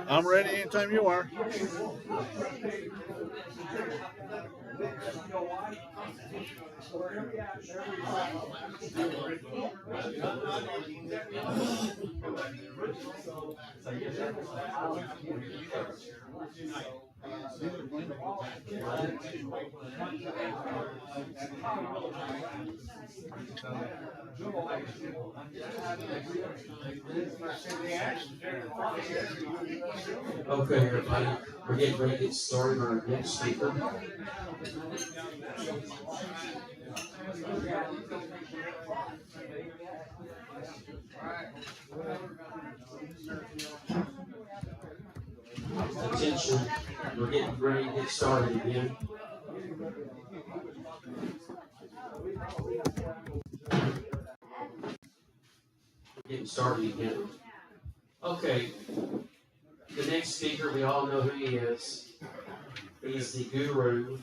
I'm ready anytime you are. Okay, everybody, we're getting ready to get started on our next speaker. Attention, we're getting ready to get started again. We're getting started again. Okay, the next speaker, we all know who he is. He's the guru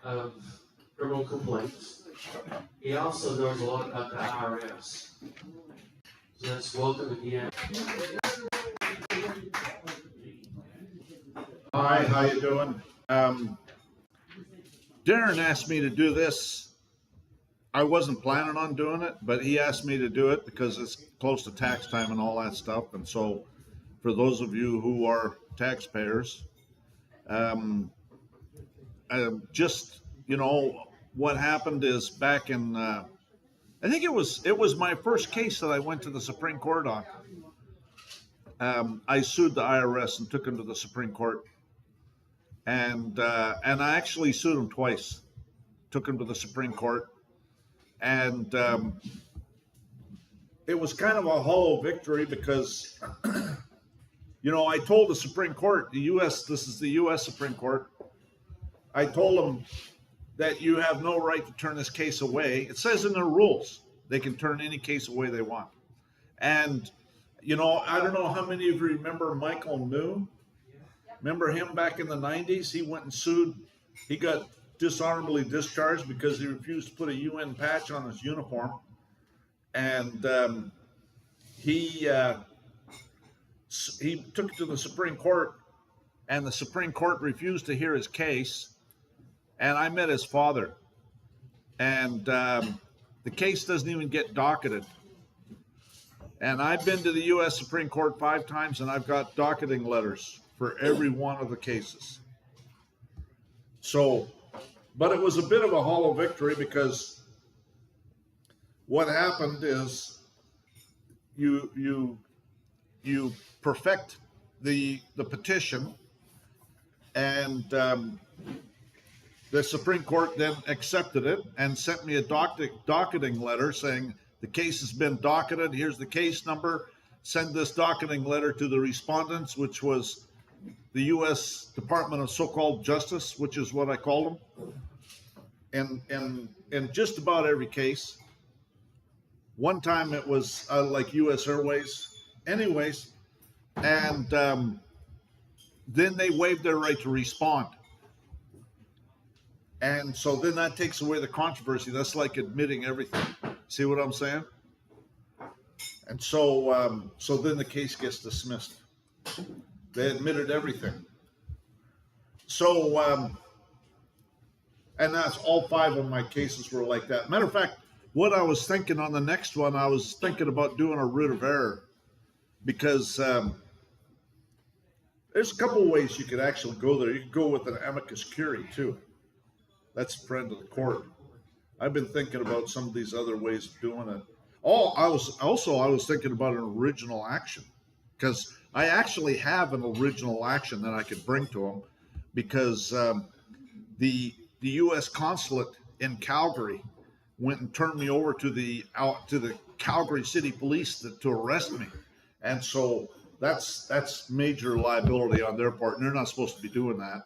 of criminal complaints. He also knows a lot about the IRS. So let's welcome again. Hi, how you doing? Darren asked me to do this. I wasn't planning on doing it, but he asked me to do it because it's close to tax time and all that stuff. And so for those of you who are taxpayers, just, you know, what happened is back in, I think it was my first case that I went to the Supreme Court on. I sued the IRS and took him to the Supreme Court. And I actually sued him twice, took him to the Supreme Court. And it was kind of a hollow victory because, you know, I told the Supreme Court, this is the U.S. Supreme Court, I told them that you have no right to turn this case away. It says in their rules, they can turn any case away they want. And, you know, I don't know how many of you remember Michael New. Remember him back in the 90s? He went and sued. He got dishonorably discharged because he refused to put a UN patch on his uniform. And he took it to the Supreme Court, and the Supreme Court refused to hear his case. And I met his father. And the case doesn't even get docketed. And I've been to the U.S. Supreme Court 5 times, and I've got docketing letters for every one of the cases. So, but it was a bit of a hollow victory because what happened is you perfect the petition, and the Supreme Court then accepted it and sent me a docketing letter saying the case has been docketed. Here's the case number. Send this docketing letter to the respondents, which was the U.S. Department of so-called Justice, which is what I called them. And in just about every case, one time it was like U.S. Airways. Anyways, and then they waived their right to respond. And so then that takes away the controversy. That's like admitting everything. See what I'm saying? And so so then the case gets dismissed. They admitted everything. So, and that's all 5 of my cases were like that. Matter of fact, what I was thinking on the next one, I was thinking about doing a writ of error because there's a couple of ways you could actually go there. You could go with an amicus curiae too. That's a friend of the court. I've been thinking about some of these other ways of doing it. I was thinking about an original action because I actually have an original action that I could bring to them because the U.S. consulate in Calgary went and turned me over to the Calgary City Police to arrest me, and so that's major liability on their part, and they're not supposed to be doing that.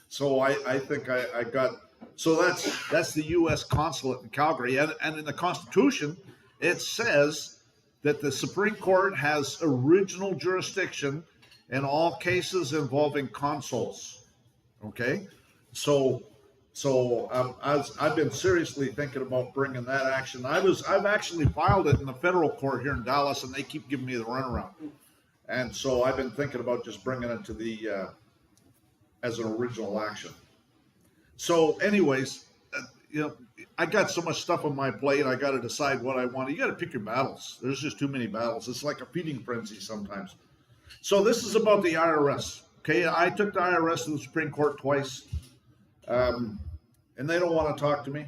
So I think I got. So that's the U.S. consulate in Calgary, and in the Constitution it says that the Supreme Court has original jurisdiction in all cases involving consuls. Okay, so So I've been seriously thinking about bringing that action. I've actually filed it in the federal court here in Dallas, and they keep giving me the runaround. And so I've been thinking about just bringing it to the as an original action. So, anyways, I got so much stuff on my plate. I got to decide what I want. You got to pick your battles. There's just too many battles. It's like a feeding frenzy sometimes. So this is about the IRS. Okay, I took the IRS to the Supreme Court twice, and they don't want to talk to me.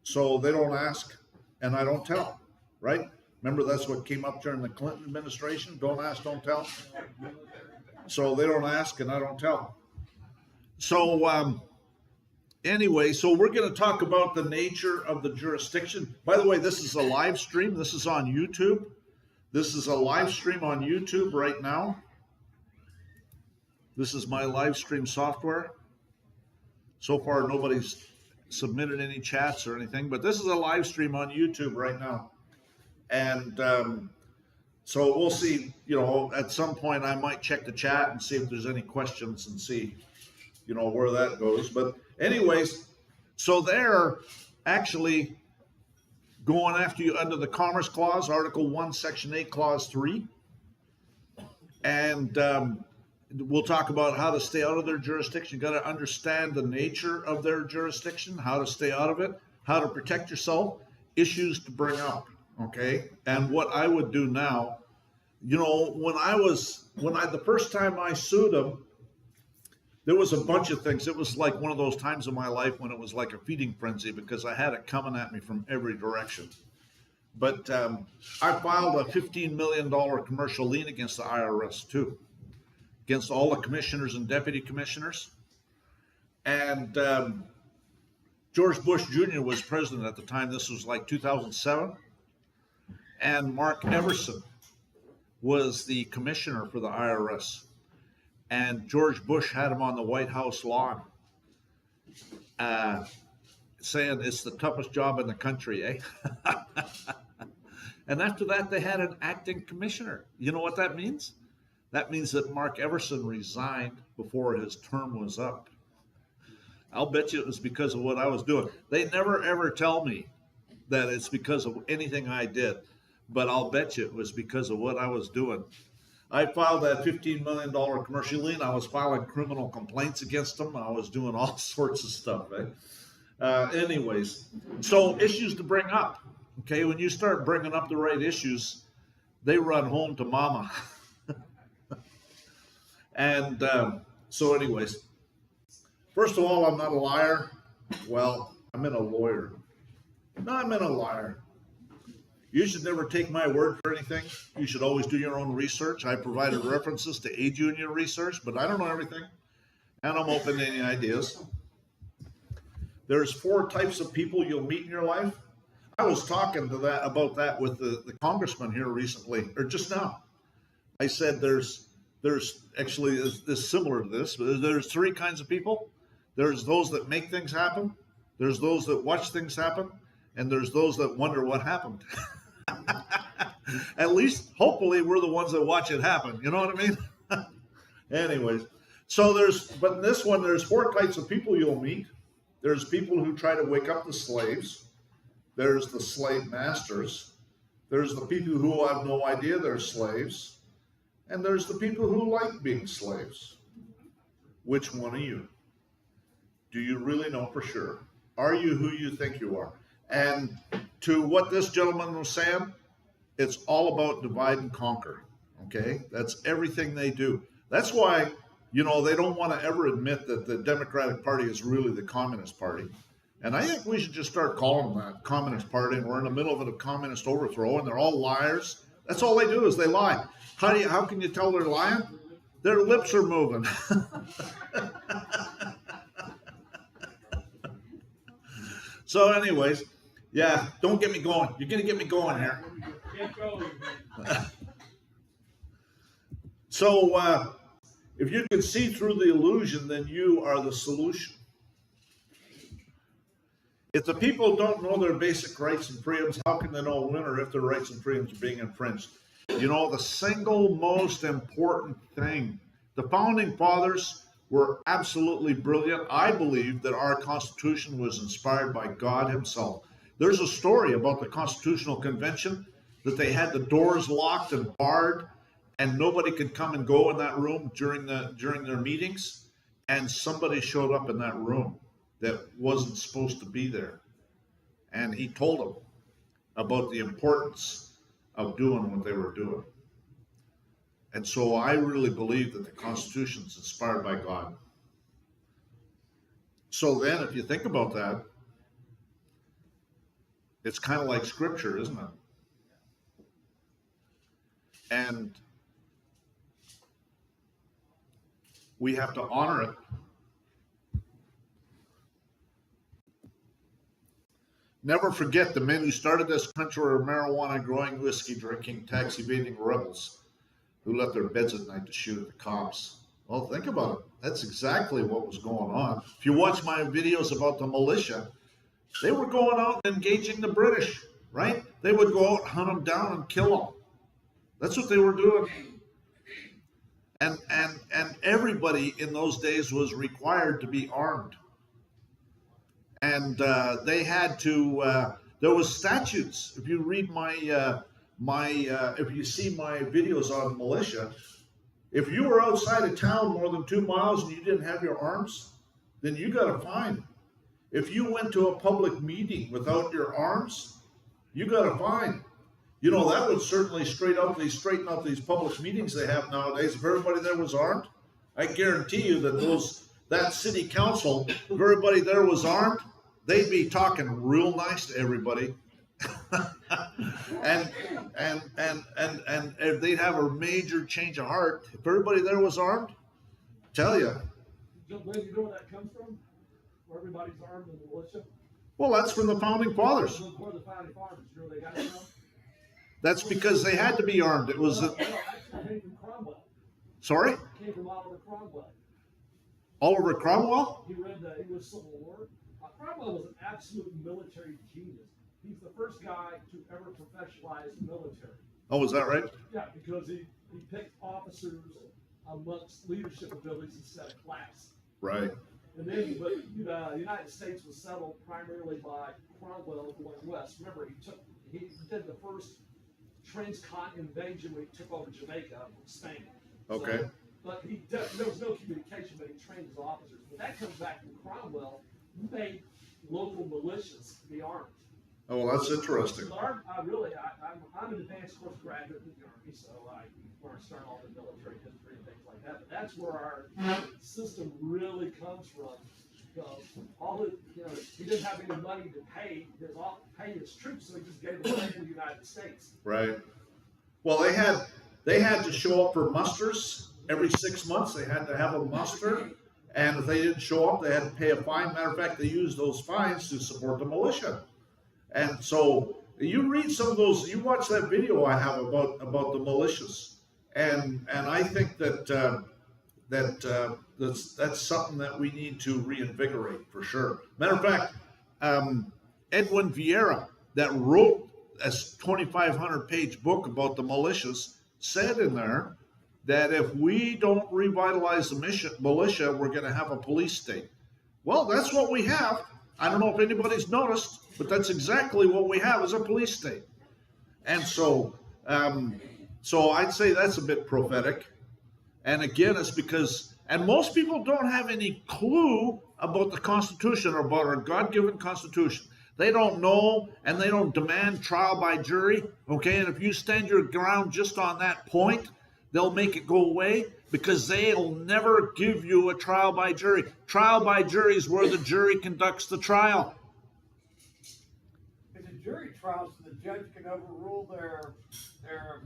So they don't ask, and I don't tell. Right? Remember, that's what came up during the Clinton administration. Don't ask, don't tell. So they don't ask, and I don't tell. So anyway, so we're going to talk about the nature of the jurisdiction. By the way, this is a live stream. This is on YouTube. This is a live stream on YouTube right now. This is my live stream software. So far, nobody's submitted any chats or anything, but this is a live stream on YouTube right now. And so we'll see, at some point I might check the chat and see if there's any questions and see, where that goes. But anyways, so they're actually going after you under the Commerce Clause, Article 1, Section 8, Clause 3. And we'll talk about how to stay out of their jurisdiction. You got to understand the nature of their jurisdiction, how to stay out of it, how to protect yourself, issues to bring up. Okay. And what I would do now, the first time I sued them, there was a bunch of things. It was like one of those times in my life when it was like a feeding frenzy because I had it coming at me from every direction. But I filed a $15 million commercial lien against the IRS too, against all the commissioners and deputy commissioners. And George Bush Jr. was president at the time. This was like 2007. And Mark Everson was the commissioner for the IRS. And George Bush had him on the White House lawn saying it's the toughest job in the country, eh? And after that, they had an acting commissioner. You know what that means? That means that Mark Everson resigned before his term was up. I'll bet you it was because of what I was doing. They never, ever tell me that it's because of anything I did, but I'll bet you it was because of what I was doing. I filed that $15 million commercial lien. I was filing criminal complaints against them. I was doing all sorts of stuff. Anyways, so issues to bring up. Okay, when you start bringing up the right issues, they run home to mama. And so anyways, first of all, I'm not a liar. Well, I'm in a lawyer. No, I'm in a liar. You should never take my word for anything. You should always do your own research. I provided references to aid you in your research, but I don't know everything. And I'm open to any ideas. There's 4 types of people you'll meet in your life. I was talking about that with the congressman here recently, or just now. I said there's actually is similar to this, but there's 3 kinds of people. There's those that make things happen. There's those that watch things happen. And there's those that wonder what happened. At least, hopefully, we're the ones that watch it happen. You know what I mean? Anyways, so but in this one, there's 4 types of people you'll meet. There's people who try to wake up the slaves. There's the slave masters. There's the people who have no idea they're slaves. And there's the people who like being slaves. Which one are you? Do you really know for sure? Are you who you think you are? And to what this gentleman was saying, it's all about divide and conquer, okay? That's everything they do. That's why, they don't want to ever admit that the Democratic Party is really the Communist Party. And I think we should just start calling them that, Communist Party, and we're in the middle of a communist overthrow, and they're all liars. That's all they do is they lie. How can you tell they're lying? Their lips are moving. So anyways, yeah, don't get me going. You're going to get me going here. Get going. So if you can see through the illusion, then you are the solution. If the people don't know their basic rights and freedoms, how can they know when or if their rights and freedoms are being infringed? The single most important thing, the founding fathers were absolutely brilliant. I believe that our Constitution was inspired by God himself. There's a story about the Constitutional Convention that they had the doors locked and barred, and nobody could come and go in that room during their meetings. And somebody showed up in that room that wasn't supposed to be there, and he told them about the importance of doing what they were doing. And so I really believe that the Constitution is inspired by God. So then, if you think about that, it's kind of like Scripture, isn't it? And we have to honor it. Never forget the men who started this country were marijuana growing, whiskey drinking, tax evading rebels who left their beds at night to shoot at the cops. Well, think about it. That's exactly what was going on. If you watch my videos about the militia, they were going out and engaging the British, right? They would go out, hunt them down, and kill them. That's what they were doing. And everybody in those days was required to be armed. And they had to. There was statutes. If you read if you see my videos on militia, if you were outside of town more than 2 miles and you didn't have your arms, then you got a fine. If you went to a public meeting without your arms, you got a fine. You know, that would certainly straighten out these public meetings they have nowadays. If everybody there was armed, I guarantee you that city council, if everybody there was armed, they'd be talking real nice to everybody. and they'd have a major change of heart. If everybody there was armed, tell you. Glenn, you know where that comes from? Where everybody's armed in the militia? Well, that's from the founding fathers. Where the founding fathers, you know where they got it from? That's because they had to be armed. It was. Actually, it came from Cromwell. Sorry? It came from Oliver Cromwell. Oliver Cromwell? He read the English Civil War. Cromwell was an absolute military genius. He's the first guy to ever professionalize the military. Oh, is that right? Yeah, because he picked officers amongst leadership abilities instead of class. Right. And then, but the United States was settled primarily by Cromwell going west. Remember, he did the first transcontinental invasion when he took over Jamaica from Spain. Okay. So, but there was no communication, but he trained his officers. But that comes back from Cromwell, who made local militias be armed. Oh, well, that's interesting. So I'm an advanced course graduate in the Army, so I learned to start all the military history and things like that. But that's where our system really comes from. Because he didn't have any money to pay his troops, so he just gave them away to the United States. Right. Well, they had to show up for musters every 6 months. They had to have a muster, and if they didn't show up, they had to pay a fine. Matter of fact, they used those fines to support the militia. And so you read some of those. You watch that video I have about the militias, and I think that's something that we need to reinvigorate for sure. Matter of fact, Edwin Vieira, that wrote a 2,500-page book about the militias, said in there that if we don't revitalize the militia, we're going to have a police state. Well, that's what we have. I don't know if anybody's noticed, but that's exactly what we have as a police state. And so I'd say that's a bit prophetic. And again, it's because, and most people don't have any clue about the Constitution or about our God-given Constitution. They don't know, and they don't demand trial by jury, okay? And if you stand your ground just on that point, they'll make it go away because they'll never give you a trial by jury. Trial by jury is where the jury conducts the trial. It's a jury trial, so the judge can overrule their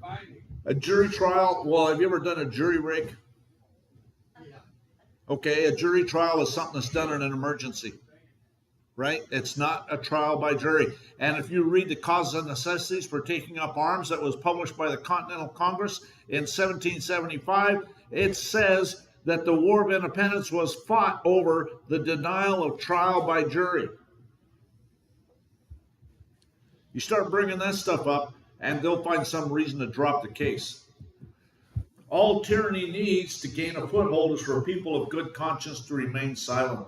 finding. A jury trial, well, have you ever done a jury rig? Yeah. Okay, a jury trial is something that's done in an emergency, right? It's not a trial by jury. And if you read the Causes and Necessities for Taking Up Arms that was published by the Continental Congress in 1775, it says that the War of Independence was fought over the denial of trial by jury. You start bringing that stuff up, and they'll find some reason to drop the case. All tyranny needs to gain a foothold is for people of good conscience to remain silent.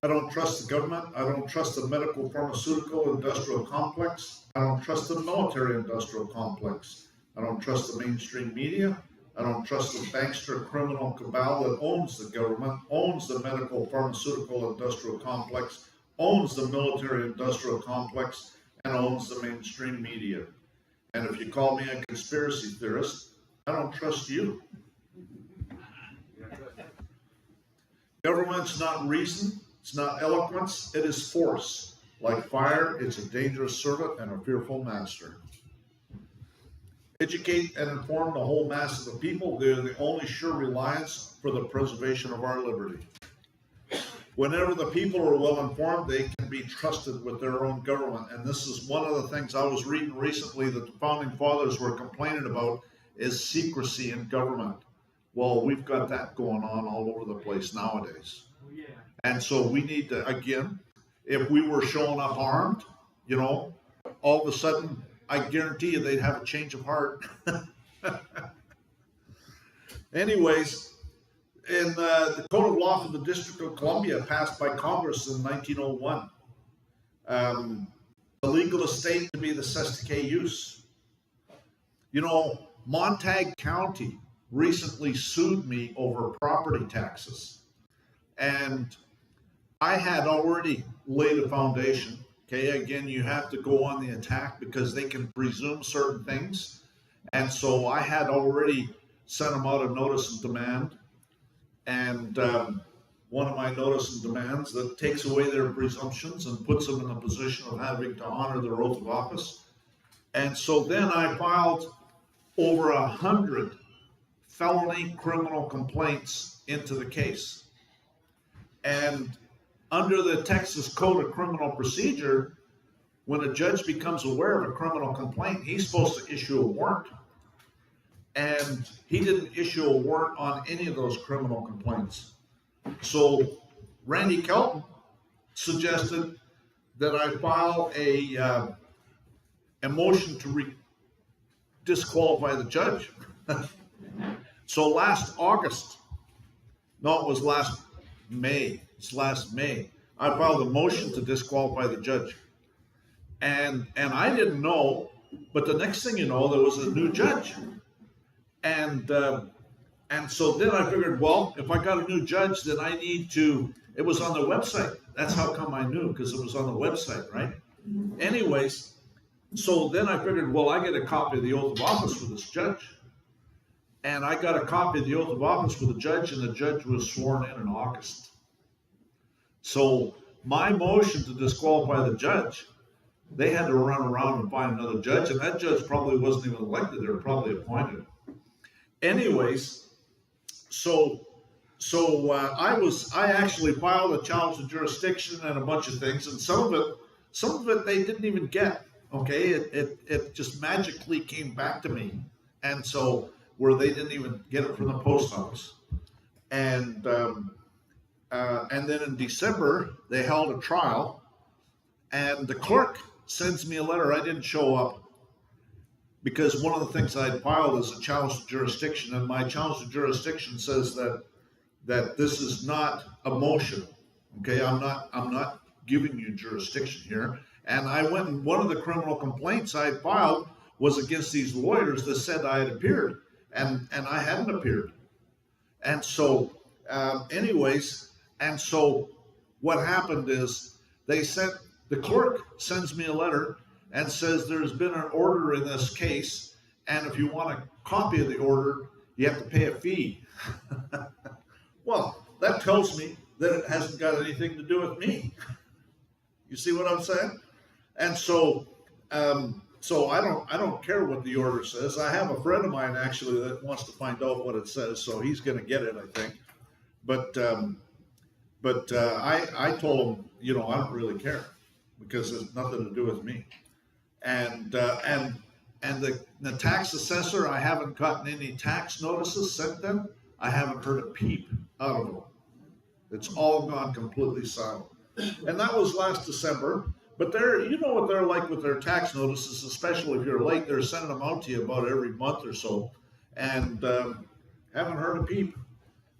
I don't trust the government. I don't trust the medical, pharmaceutical, industrial complex. I don't trust the military industrial complex. I don't trust the mainstream media. I don't trust the bankster criminal cabal that owns the government, owns the medical, pharmaceutical, industrial complex, owns the military industrial complex, and owns the mainstream media. And if you call me a conspiracy theorist, I don't trust you. Government's not reason, it's not eloquence, it is force. Like fire, it's a dangerous servant and a fearful master. Educate and inform the whole mass of the people. They're the only sure reliance for the preservation of our liberty. Whenever the people are well informed, they can be trusted with their own government. And this is one of the things I was reading recently that the founding fathers were complaining about is secrecy in government. Well, we've got that going on all over the place nowadays. Yeah. And so we need to, again, if we were showing up armed, you know, all of a sudden, I guarantee you they'd have a change of heart. Anyways, in the Code of Law for the District of Columbia, passed by Congress in 1901, the legal estate to be the cestui use. You know, Montague County recently sued me over property taxes. And I had already laid a foundation. Okay, again, you have to go on the attack because they can presume certain things. And so I had already sent them out a notice of demand. And one of my notice and demands that takes away their presumptions and puts them in a position of having to honor their oath of office. And so then I filed over 100 felony criminal complaints into the case. And under the Texas Code of Criminal Procedure, when a judge becomes aware of a criminal complaint, he's supposed to issue a warrant. And he didn't issue a warrant on any of those criminal complaints. So Randy Kelton suggested that I file a motion to disqualify the judge. So last August, no, it was last May. It's last May. I filed a motion to disqualify the judge. And I didn't know, but the next thing you know, there was a new judge. And so then I figured, well, if I got a new judge, then I need to, it was on the website. That's how come I knew, because it was on the website, right? Anyways, so then I figured, well, I get a copy of the oath of office for this judge. And I got a copy of the oath of office for the judge, and the judge was sworn in August. So my motion to disqualify the judge, they had to run around and find another judge, and that judge probably wasn't even elected, they were probably appointed. Anyways, so I actually filed a challenge to jurisdiction and a bunch of things, and some of it they didn't even get. Okay, it just magically came back to me, and so where they didn't even get it from the post office, and then in December they held a trial, and the clerk sends me a letter. I didn't show up because one of the things I had filed is a challenge to jurisdiction, and my challenge to jurisdiction says that this is not a motion. Okay, I'm not giving you jurisdiction here. And I went, and one of the criminal complaints I had filed was against these lawyers that said I had appeared, and I hadn't appeared. And so, anyways, and so what happened is the clerk sends me a letter and says there's been an order in this case, and if you want a copy of the order, you have to pay a fee. Well, that tells me that it hasn't got anything to do with me. You see what I'm saying? And so, so I don't care what the order says. I have a friend of mine actually that wants to find out what it says, so he's going to get it, I think. But I told him, you know, I don't really care because it's nothing to do with me. And the tax assessor, I haven't gotten any tax notices sent them. I haven't heard a peep out of them. It's all gone completely silent. And that was last December. But you know what they're like with their tax notices, especially if you're late. They're sending them out to you about every month or so, and haven't heard a peep.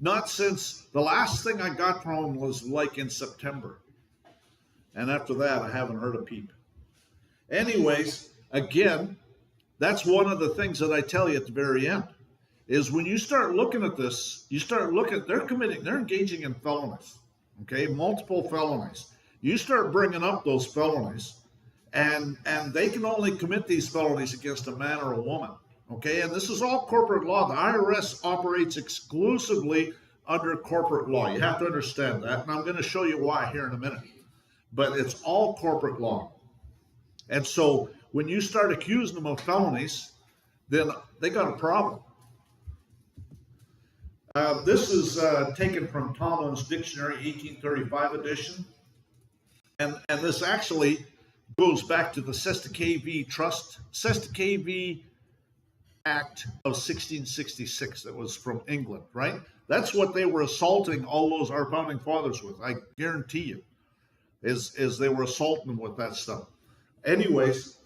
Not since the last thing I got from them was like in September, and after that I haven't heard a peep. Anyways, again, that's one of the things that I tell you at the very end. Is when you start looking at this, they're engaging in felonies, okay, multiple felonies. You start bringing up those felonies, and they can only commit these felonies against a man or a woman, okay? And this is all corporate law. The IRS operates exclusively under corporate law. You have to understand that, and I'm going to show you why here in a minute. But it's all corporate law. And so when you start accusing them of felonies, then they got a problem. This is taken from Tomlin's Dictionary, 1835 edition. And this actually goes back to the Sesta v. Act of 1666 that was from England, right? That's what they were assaulting all those our founding fathers with, I guarantee you, is they were assaulting them with that stuff. Anyways,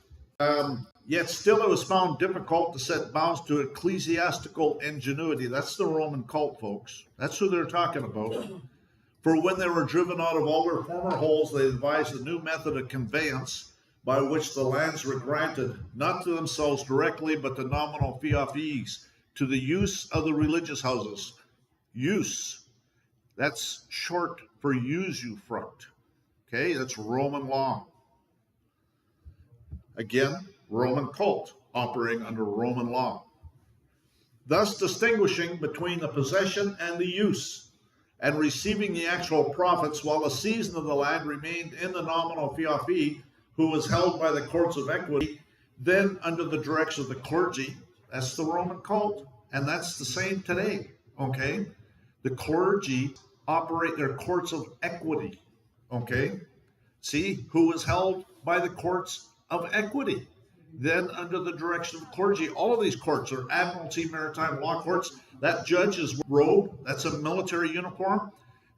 yet still it was found difficult to set bounds to ecclesiastical ingenuity. That's the Roman cult, folks. That's who they're talking about. For when they were driven out of all their former holes, they devised a new method of conveyance by which the lands were granted, not to themselves directly, but to nominal fiefs, to the use of the religious houses. Use, that's short for usufruct. Okay, that's Roman law. Again, Roman cult operating under Roman law, thus distinguishing between the possession and the use, and receiving the actual profits while the season of the land remained in the nominal fief, who was held by the courts of equity, then under the direction of the clergy. That's the Roman cult, and that's the same today, okay? The clergy operate their courts of equity, okay? See, who was held by the courts of equity, then under the direction of clergy. All of these courts are admiralty maritime law courts. That judge is robe, that's a military uniform,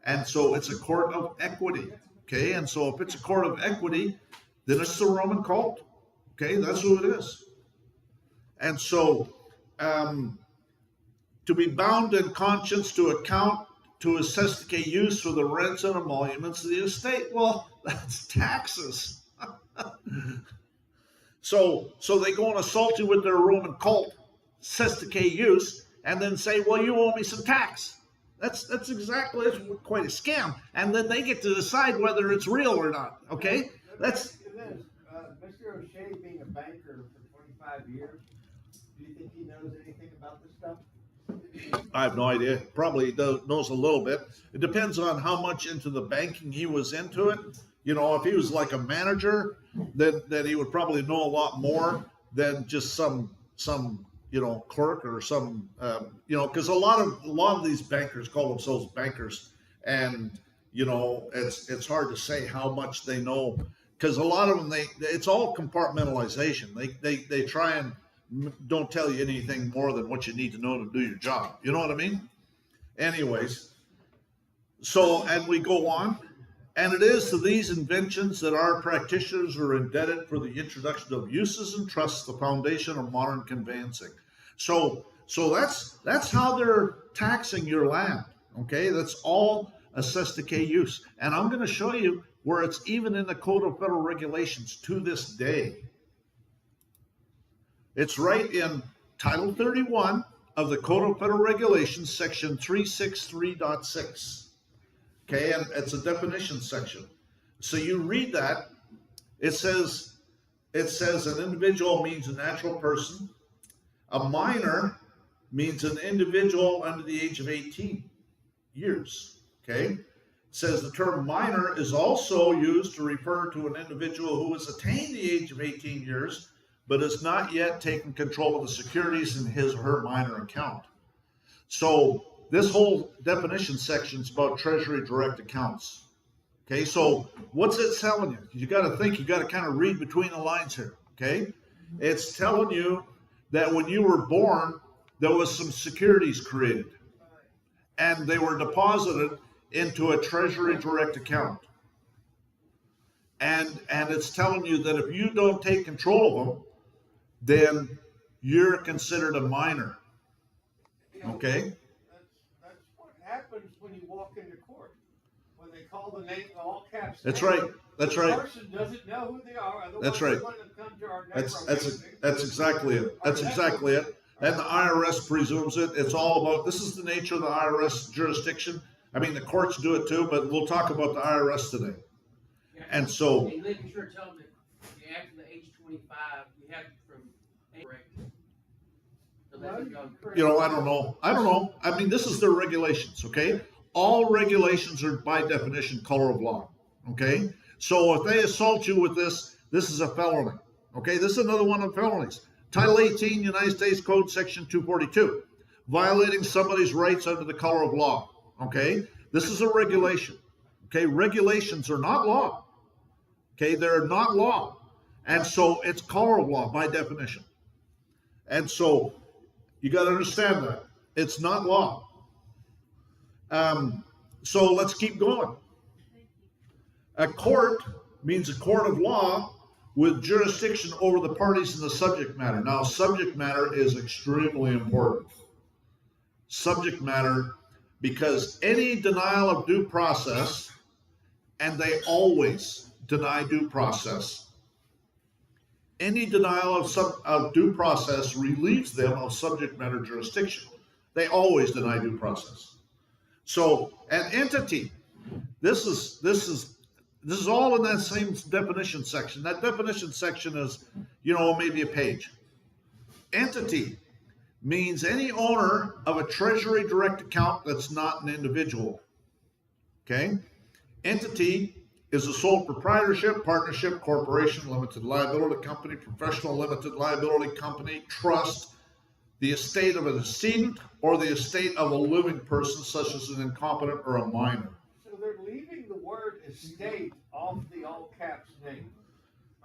and so it's a court of equity, okay? And so if it's a court of equity, then it's the Roman cult, okay? That's who it is. And so to be bound in conscience to account to assesticate use for the rents and emoluments of the estate. Well, that's taxes. So they go and assault you with their Roman cult, sesticate use, and then say, well, you owe me some tax. That's quite a scam. And then they get to decide whether it's real or not, okay? That's... Mr. O'Shea being a banker for 25 years, do you think he knows anything about this stuff? I have no idea. Probably knows a little bit. It depends on how much into the banking he was into it. You know, if he was like a manager, then he would probably know a lot more than just some clerk or some because a lot of these bankers call themselves bankers, and it's hard to say how much they know, because a lot of them it's all compartmentalization. They try and don't tell you anything more than what you need to know to do your job. You know what I mean? Anyways, and we go on. And it is to these inventions that our practitioners are indebted for the introduction of uses and trusts, the foundation of modern conveyancing. So that's how they're taxing your land. Okay, that's all assessed decay use. And I'm going to show you where it's even in the Code of Federal Regulations to this day. It's right in Title 31 of the Code of Federal Regulations, Section 363.6. Okay, and it's a definition section. So you read that. It says an individual means a natural person. A minor means an individual under the age of 18 years. Okay, it says the term minor is also used to refer to an individual who has attained the age of 18 years, but has not yet taken control of the securities in his or her minor account. So this whole definition section is about Treasury direct accounts. Okay, so what's it telling you? You got to think, you got to kind of read between the lines here. Okay, it's telling you that when you were born, there was some securities created, and they were deposited into a Treasury direct account. and it's telling you that if you don't take control of them, then you're considered a minor. Okay? That's what happens when you walk into court. When they call the name, all caps. That's name, right. That's the right. person doesn't know who they are. Otherwise That's right. they wouldn't have come to our That's exactly it. That's exactly it. And the IRS presumes it. It's all about, this is the nature of the IRS jurisdiction. I mean, the courts do it too, but we'll talk about the IRS today. Yeah. And so, And making sure to tell them that after the age 25, you have from correct. So that's you know, I don't know. I mean, this is their regulations, okay? All regulations are by definition color of law, okay? So if they assault you with this, this is a felony, okay? This is another one of felonies. Title 18, United States Code, Section 242, violating somebody's rights under the color of law, okay? This is a regulation, okay? Regulations are not law, okay? They're not law. And so it's color of law by definition. And so you got to understand that. It's not law. So let's keep going. A court means a court of law with jurisdiction over the parties in the subject matter. Now, subject matter is extremely important. Subject matter, because any denial of due process, and they always deny due process, any denial of due process relieves them of subject matter jurisdiction. They always deny due process. So an entity, this is all in that same definition section. That definition section is, you know, maybe a page. Entity means any owner of a treasury direct account that's not an individual. Okay? Entity is a sole proprietorship, partnership, corporation, limited liability company, professional limited liability company, trust, the estate of a decedent, or the estate of a living person, such as an incompetent or a minor. So they're leaving the word estate off the all caps name.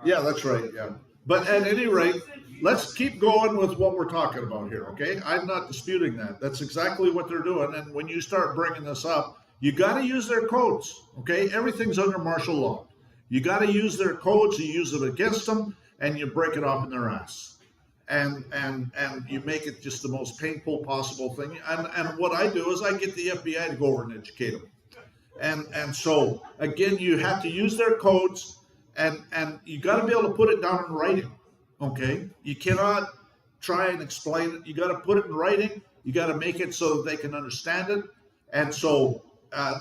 Yeah, that's right. Yeah. But at any rate, let's keep going with what we're talking about here, okay? I'm not disputing that. That's exactly what they're doing. And when you start bringing this up, you got to use their codes, okay? Everything's under martial law. You got to use their codes, you use them against them, and you break it off in their ass. And you make it just the most painful possible thing. And what I do is I get the FBI to go over and educate them. And so, again, you have to use their codes, and you got to be able to put it down in writing, okay? You cannot try and explain it. You got to put it in writing. You got to make it so that they can understand it. And so,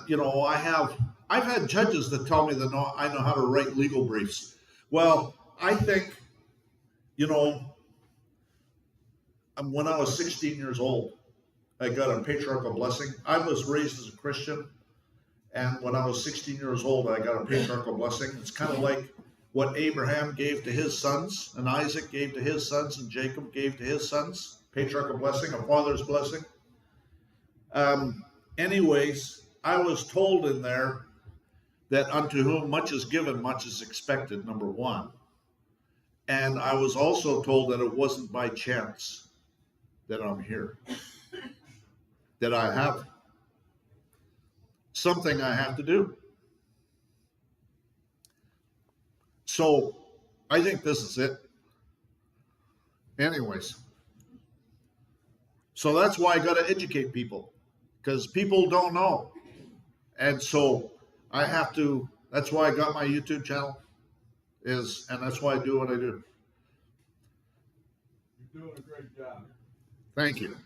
you know, I've had judges that tell me that I know how to write legal briefs. Well, I think, you know, when I was 16 years old, I got a patriarchal blessing. I was raised as a Christian, and when I was 16 years old, I got a patriarchal blessing. It's kind of like what Abraham gave to his sons, and Isaac gave to his sons, and Jacob gave to his sons. Patriarchal blessing, a father's blessing. Anyways, I was told in there that unto whom much is given, much is expected, number one. And I was also told that it wasn't by chance that I'm here, that I have something I have to do. So I think this is it. Anyways, so that's why I got to educate people, because people don't know. And so I have to, that's why I got my YouTube channel, and that's why I do what I do. You're doing a great job. Thank you.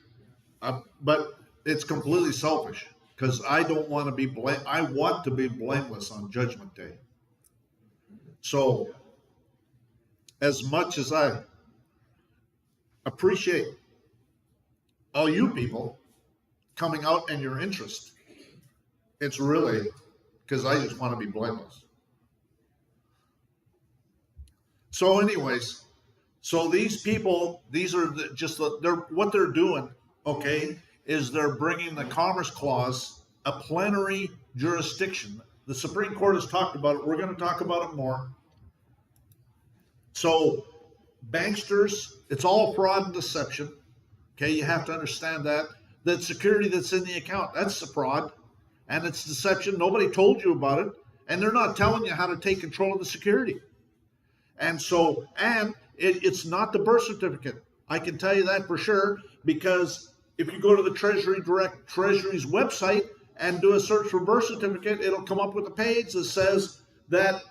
But it's completely selfish, because I don't want to be I want to be blameless on Judgment Day. So as much as I appreciate all you people coming out and your interest, it's really because I just want to be blameless. So anyways, so these people, these are what they're doing, okay, is they're bringing the Commerce Clause, a plenary jurisdiction. The Supreme Court has talked about it. We're going to talk about it more. So banksters, it's all fraud and deception. Okay, you have to understand that. That security that's in the account, that's the fraud, and it's deception. Nobody told you about it, and they're not telling you how to take control of the security. And so, it's not the birth certificate. I can tell you that for sure, because if you go to the Treasury's website and do a search for birth certificate, it'll come up with a page that says that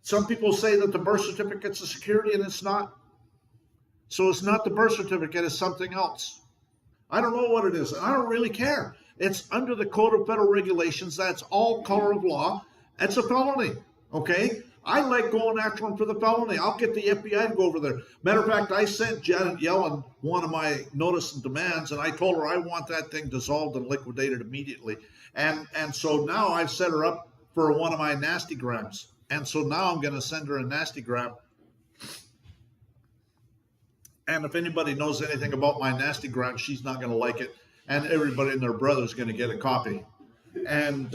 some people say that the birth certificate's a security, and it's not. So it's not the birth certificate, it's something else. I don't know what it is. I don't really care. It's under the Code of Federal Regulations. That's all color of law. It's a felony, okay? I like going after them for the felony. I'll get the FBI to go over there. Matter of fact, I sent Janet Yellen one of my notice and demands, and I told her I want that thing dissolved and liquidated immediately. And so now I've set her up for one of my nasty grams. And so now I'm going to send her a nasty gram. And if anybody knows anything about my nasty gram, she's not going to like it. And everybody and their brother is going to get a copy. And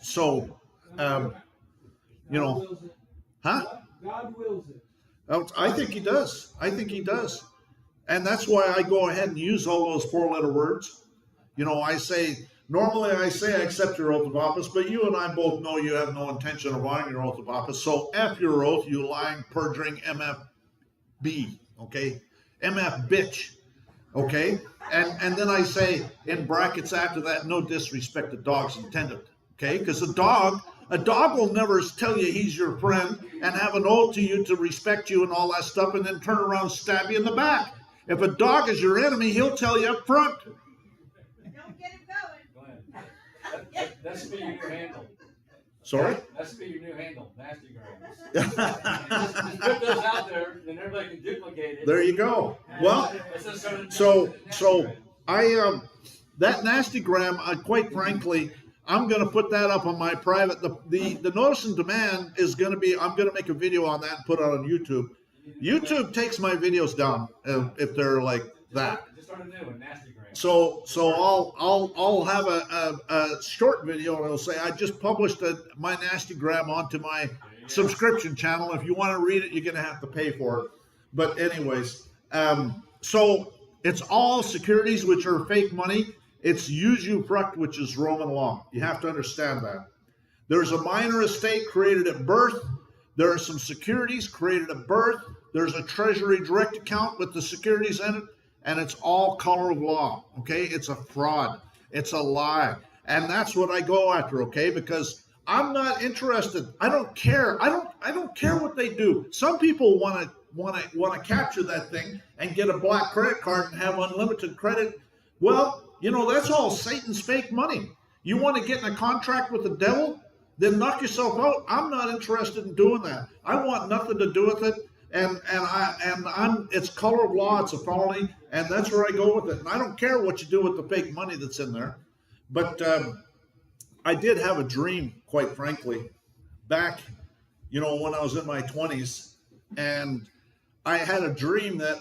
so, you know, huh? God wills it. I think he does. I think he does. And that's why I go ahead and use all those 4-letter words. You know, normally I say I accept your oath of office, but you and I both know you have no intention of honoring your oath of office. So F your oath, you lying, perjuring MFB, okay? MF bitch, okay? And then I say in brackets after that, no disrespect to dogs intended, okay? Because a dog will never tell you he's your friend and have an oath to you to respect you and all that stuff and then turn around and stab you in the back. If a dog is your enemy, he'll tell you up front. Don't get it going. Glenn, that should be your new handle. Sorry? That should be your new handle, Nasty Grams. Just put those out there, then everybody can duplicate it. There you go. Well, so that nasty gram, quite frankly, I'm going to put that up on my private. The notice and demand is going to be. I'm going to make a video on that and put it on YouTube. YouTube takes my videos down if they're like that. Just start a new one, Nasty Grams. So I'll have a short video and it'll say I just published my nasty gram onto my subscription channel. If you want to read it, you're going to have to pay for it. But anyways, so it's all securities which are fake money. It's usufruct, which is Roman law. You have to understand that. There's a minor estate created at birth. There are some securities created at birth. There's a treasury direct account with the securities in it, and it's all color of law, okay? It's a fraud. It's a lie. And that's what I go after, okay? Because I'm not interested. I don't care. I don't care what they do. Some people want to capture that thing and get a black credit card and have unlimited credit. Well, you know, that's all Satan's fake money. You want to get in a contract with the devil? Then knock yourself out. I'm not interested in doing that. I want nothing to do with it. And it's color of law. It's a felony, and that's where I go with it. And I don't care what you do with the fake money that's in there. But I did have a dream, quite frankly, back, you know, when I was in my 20s, and I had a dream that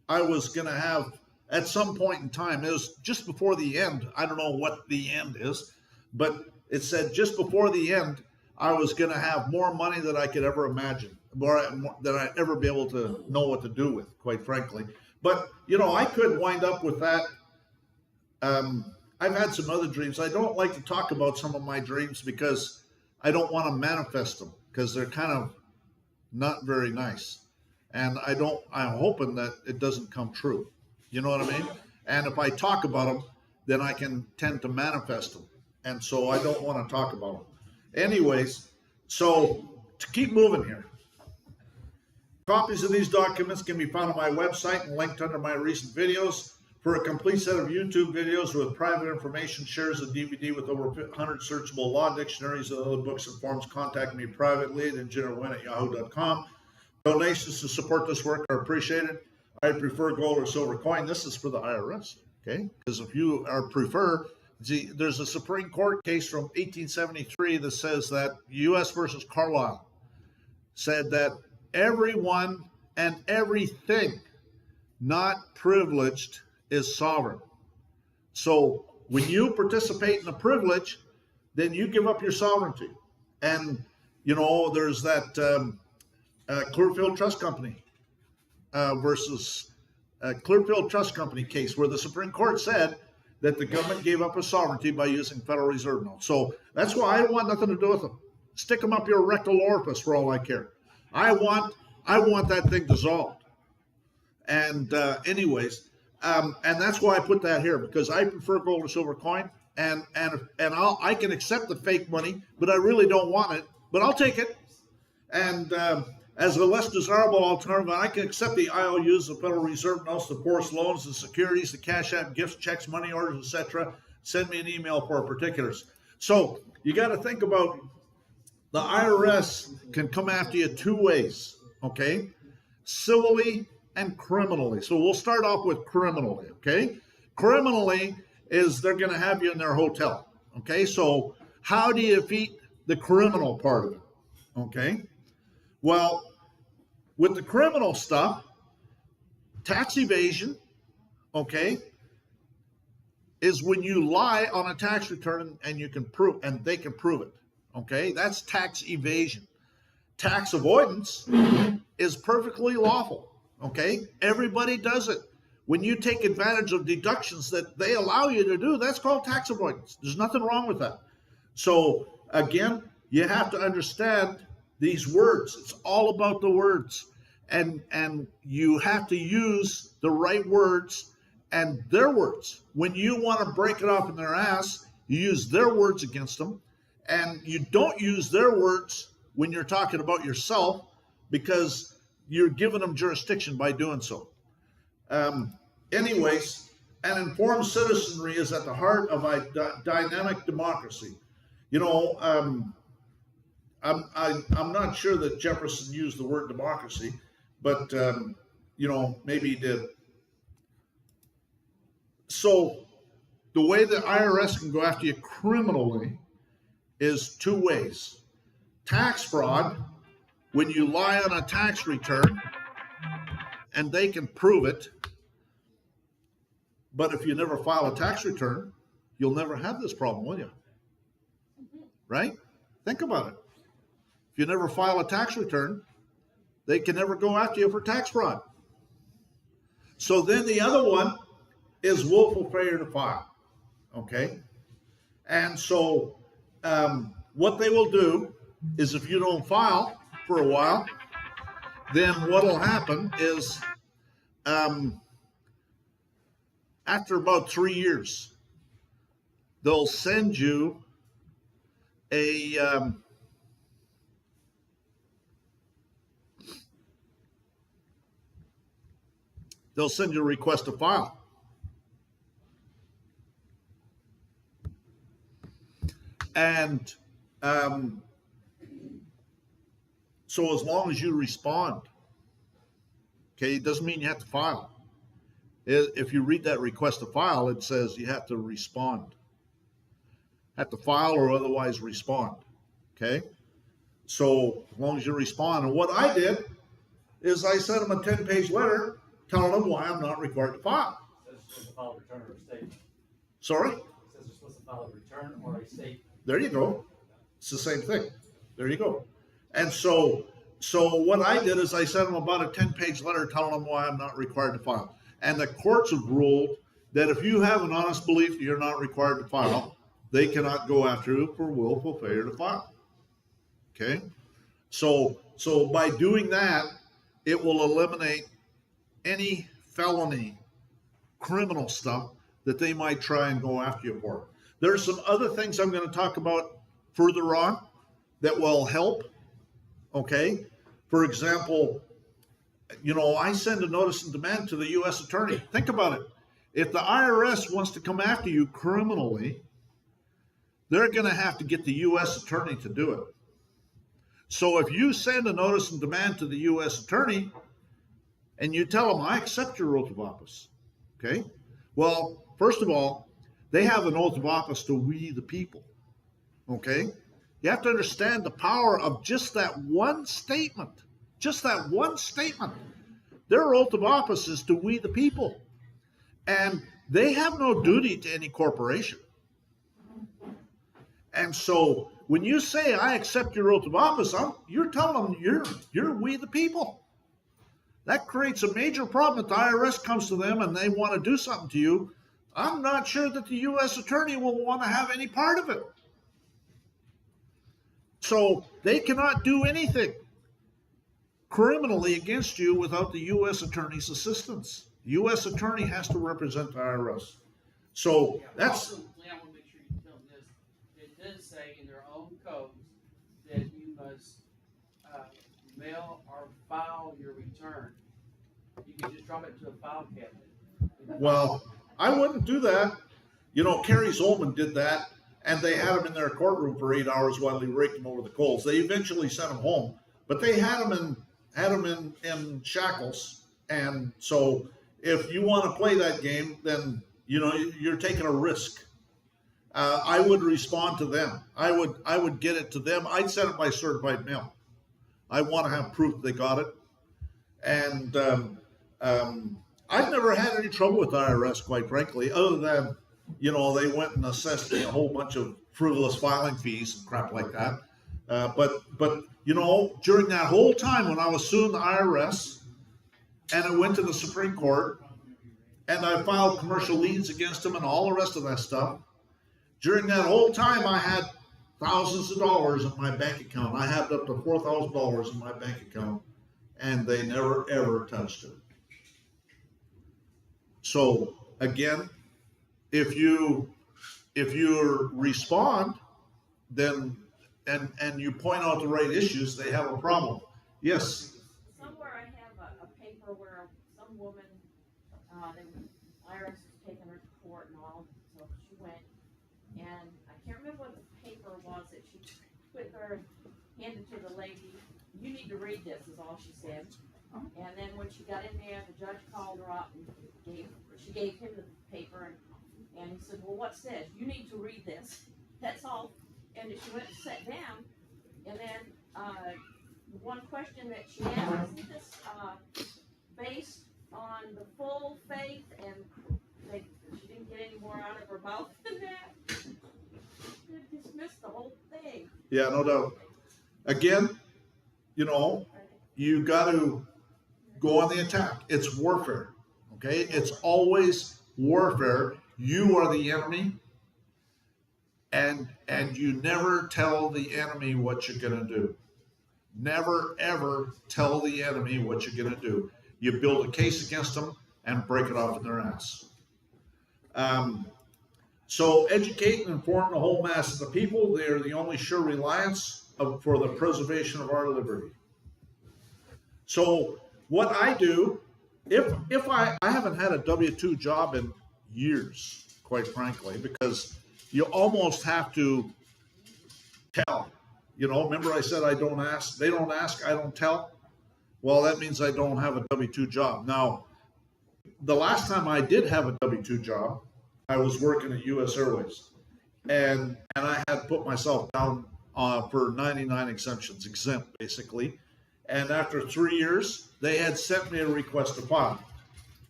I was going to have at some point in time. It was just before the end. I don't know what the end is, but it said just before the end, I was going to have more money than I could ever imagine, more than I'd ever be able to know what to do with, quite frankly. But, you know, I could wind up with that. I've had some other dreams. I don't like to talk about some of my dreams because I don't want to manifest them because they're kind of not very nice. And I'm hoping that it doesn't come true. You know what I mean? And if I talk about them, then I can tend to manifest them. And so I don't want to talk about them. Anyways, so to keep moving here. Copies of these documents can be found on my website and linked under my recent videos. For a complete set of YouTube videos with private information, shares a DVD with over 100 searchable law dictionaries and other books and forms, contact me privately at engineerwin@yahoo.com. Donations to support this work are appreciated. I prefer gold or silver coin. This is for the IRS, okay? Because if you prefer, there's a Supreme Court case from 1873 that says that U.S. versus Carlisle said that everyone and everything not privileged is sovereign. So when you participate in a privilege, then you give up your sovereignty. And, you know, there's that Clearfield Trust Company versus Clearfield Trust Company case where the Supreme Court said that the government gave up its sovereignty by using Federal Reserve notes. So that's why I don't want nothing to do with them. Stick them up your rectal orifice for all I care. I want that thing dissolved. And anyways, and that's why I put that here, because I prefer gold or silver coin, and I can accept the fake money, but I really don't want it, but I'll take it. And as a less desirable alternative, I can accept the IOUs, the Federal Reserve notes, the forced loans, the securities, the cash app, gifts, checks, money orders, etc. Send me an email for particulars. So you got to think about the IRS can come after you two ways, okay? Civilly and criminally. So we'll start off with criminally, okay? Criminally is they're going to have you in their hotel, okay? So how do you defeat the criminal part of it, okay? Well, with the criminal stuff, tax evasion, okay, is when you lie on a tax return and you can prove, and they can prove it, okay? That's tax evasion. Tax avoidance is perfectly lawful, okay? Everybody does it. When you take advantage of deductions that they allow you to do, that's called tax avoidance. There's nothing wrong with that. So again, you have to understand these words. It's all about the words. And you have to use the right words and their words. When you want to break it off in their ass, you use their words against them. And you don't use their words when you're talking about yourself, because you're giving them jurisdiction by doing so. Anyways, an informed citizenry is at the heart of a dynamic democracy. You know, I'm not sure that Jefferson used the word democracy, but you know, maybe he did. So the way the IRS can go after you criminally is two ways. Tax fraud, when you lie on a tax return and they can prove it, but if you never file a tax return, you'll never have this problem, will you? Right? Think about it. If you never file a tax return, they can never go after you for tax fraud. So then the other one is willful failure to file, okay? And so what they will do is, if you don't file for a while, then what will happen is after about 3 years, they'll send you a request to file. And so as long as you respond, okay, it doesn't mean you have to file. If you read that request to file, it says you have to respond. Have to file or otherwise respond, okay? So as long as you respond. And what I did is I sent them a 10-page letter telling them why I'm not required to file. It says you're supposed to file a return or a statement. Sorry? It says you're supposed to file a return or a statement. There you go. It's the same thing. There you go. And so what I did is I sent them about a 10-page letter telling them why I'm not required to file. And the courts have ruled that if you have an honest belief that you're not required to file, they cannot go after you for willful failure to file. Okay? So by doing that, it will eliminate any felony, criminal stuff that they might try and go after you for. There's some other things I'm going to talk about further on that will help. Okay? For example, you know, I send a notice of demand to the U.S. attorney. Think about it. If the IRS wants to come after you criminally, they're going to have to get the U.S. attorney to do it. So if you send a notice of demand to the U.S. attorney and you tell them, I accept your oath of office, okay? Well, first of all, they have an oath of office to we the people, okay? You have to understand the power of just that one statement. Just that one statement. Their oath of office is to we the people. And they have no duty to any corporation. And so when you say, I accept your oath of office, you're telling them you're we the people. That creates a major problem if the IRS comes to them and they want to do something to you. I'm not sure that the U.S. attorney will want to have any part of it. So they cannot do anything criminally against you without the U.S. Attorney's assistance. The U.S. Attorney has to represent the IRS. So that's... Also, Glenn, I want to make sure you tell them this. It does say in their own codes that you must mail or file your return. You can just drop it to a file cabinet. Well, I wouldn't do that. You know, Kerry Zolman did that, and they had him in their courtroom for 8 hours while he raked him over the coals. They eventually sent him home, but they had him in shackles. And so if you want to play that game, then, you know, you're taking a risk. I would respond to them. I would get it to them. I'd send it by certified mail. I want to have proof they got it. And I've never had any trouble with the IRS, quite frankly, other than, you know, they went and assessed me a whole bunch of frivolous filing fees and crap like that. But you know, during that whole time when I was suing the IRS, and it went to the Supreme Court, and I filed commercial liens against them and all the rest of that stuff, during that whole time I had thousands of dollars in my bank account. I had up to $4,000 in my bank account, and they never ever touched it. So again, if you respond, then and you point out the right issues, they have a problem. Yes. Somewhere I have a paper where some woman, the IRS was taking her to court and all, so she went, and I can't remember what the paper was that she took with her and handed to the lady. You need to read this, is all she said. And then when she got in there, the judge called her up and she gave him the paper, and he said, well, what's this? You need to read this. That's all. And she went and sat down, and then one question that she asked, is this based on the full faith, and she didn't get any more out of her mouth than that. She dismissed the whole thing. Yeah, no doubt. Again, you know, you got to go on the attack. It's warfare, okay? It's always warfare. You are the enemy, and you never tell the enemy what you're going to do. Never, ever tell the enemy what you're going to do. You build a case against them and break it off in their ass. So educate and inform the whole mass of the people. They are the only sure reliance for the preservation of our liberty. So what I do, if I haven't had a W-2 job in years, quite frankly, because you almost have to tell. You know, remember I said I don't ask, they don't ask, I don't tell? Well, that means I don't have a W-2 job. Now, the last time I did have a W-2 job, I was working at U.S. Airways, and I had put myself down for 99 exemptions, exempt basically. And after 3 years, they had sent me a request to file.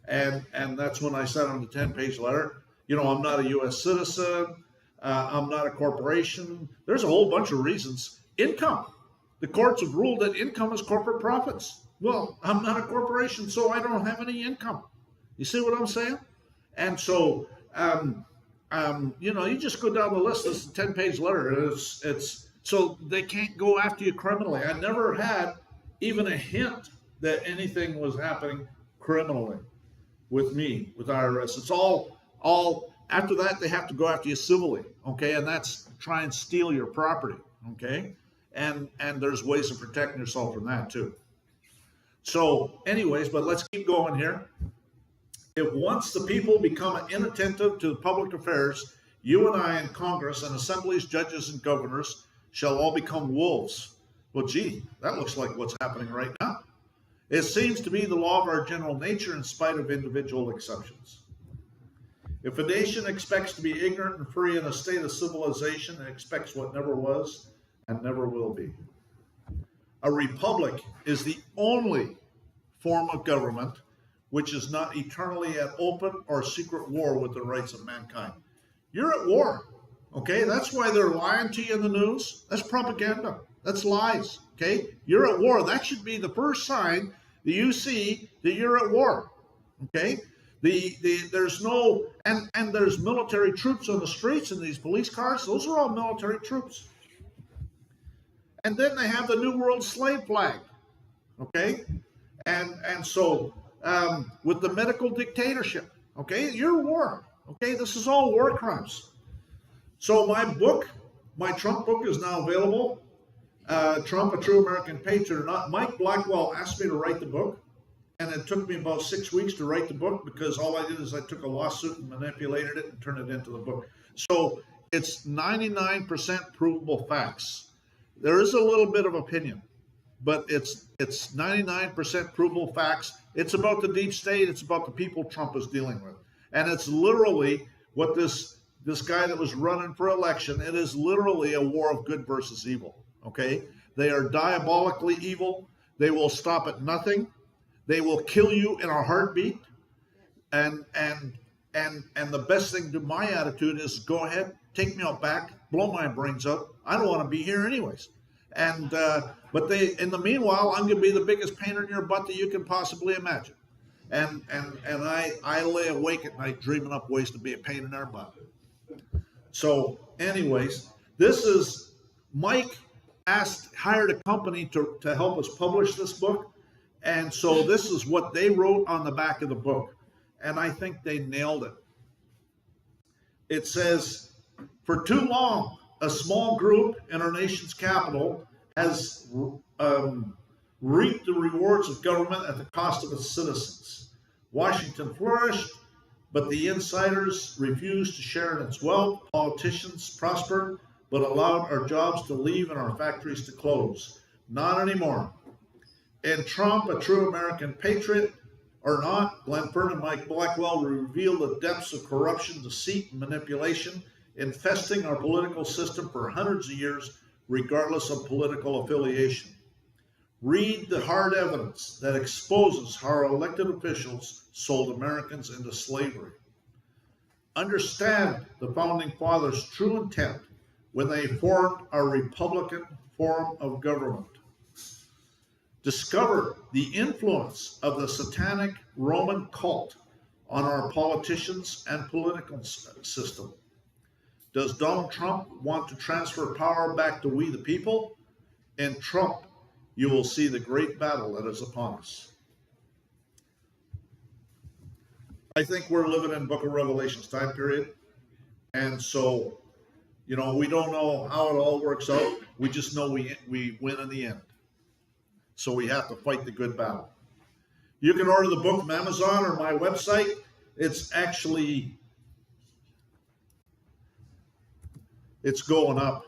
And that's when I sent them the 10-page letter. You know, I'm not a U.S. citizen. I'm not a corporation. There's a whole bunch of reasons. Income. The courts have ruled that income is corporate profits. Well, I'm not a corporation, so I don't have any income. You see what I'm saying? And so, you know, you just go down the list. This is a 10-page letter. It's so they can't go after you criminally. I never had even a hint that anything was happening criminally with me, with IRS. It's all after that, they have to go after you civilly, okay? And that's try and steal your property, okay? And there's ways of protecting yourself from that too. So anyways, but let's keep going here. If once the people become inattentive to public affairs, you and I in Congress and assemblies, judges, and governors shall all become wolves. Well, gee, that looks like what's happening right now. It seems to be the law of our general nature in spite of individual exceptions. If a nation expects to be ignorant and free in a state of civilization, it expects what never was and never will be. A republic is the only form of government which is not eternally at open or secret war with the rights of mankind. You're at war, okay? That's why they're lying to you in the news. That's propaganda. That's lies, okay? You're at war. That should be the first sign that you see that you're at war, okay? There's no, and there's military troops on the streets and these police cars. Those are all military troops. And then they have the New World slave flag. Okay? And so with the medical dictatorship, okay, your war. Okay, this is all war crimes. So my book, my Trump book is now available. Trump, a True American Patriot or Not. Mike Blackwell asked me to write the book, and it took me about 6 weeks to write the book because all I did is I took a lawsuit and manipulated it and turned it into the book. So it's 99% provable facts. There is a little bit of opinion, but it's 99% provable facts. It's about the deep state. It's about the people Trump is dealing with. And it's literally what this guy that was running for election, it is literally a war of good versus evil. Okay? They are diabolically evil. They will stop at nothing. They will kill you in a heartbeat. And the best thing to my attitude is go ahead, take me out back, blow my brains out. I don't want to be here anyways. And but they, in the meanwhile, I'm going to be the biggest pain in your butt that you can possibly imagine. And I lay awake at night dreaming up ways to be a pain in their butt. So, anyways, this is Mike hired a company to help us publish this book. And so this is what they wrote on the back of the book. And I think they nailed it. It says, for too long, a small group in our nation's capital has reaped the rewards of government at the cost of its citizens. Washington flourished, but the insiders refused to share in its wealth. Politicians prospered, but allowed our jobs to leave and our factories to close. Not anymore. In Trump, a True American Patriot or Not, Glenn and Mike Blackwell reveal the depths of corruption, deceit, and manipulation infesting our political system for hundreds of years, regardless of political affiliation. Read the hard evidence that exposes how our elected officials sold Americans into slavery. Understand the Founding Fathers' true intent when they formed our Republican form of government. Discover the influence of the satanic Roman cult on our politicians and political system. Does Donald Trump want to transfer power back to we the people? In Trump, you will see the great battle that is upon us. I think we're living in Book of Revelation's time period. And so, we don't know how it all works out. We just know we win in the end. So we have to fight the good battle. You can order the book from Amazon or my website. It's going up.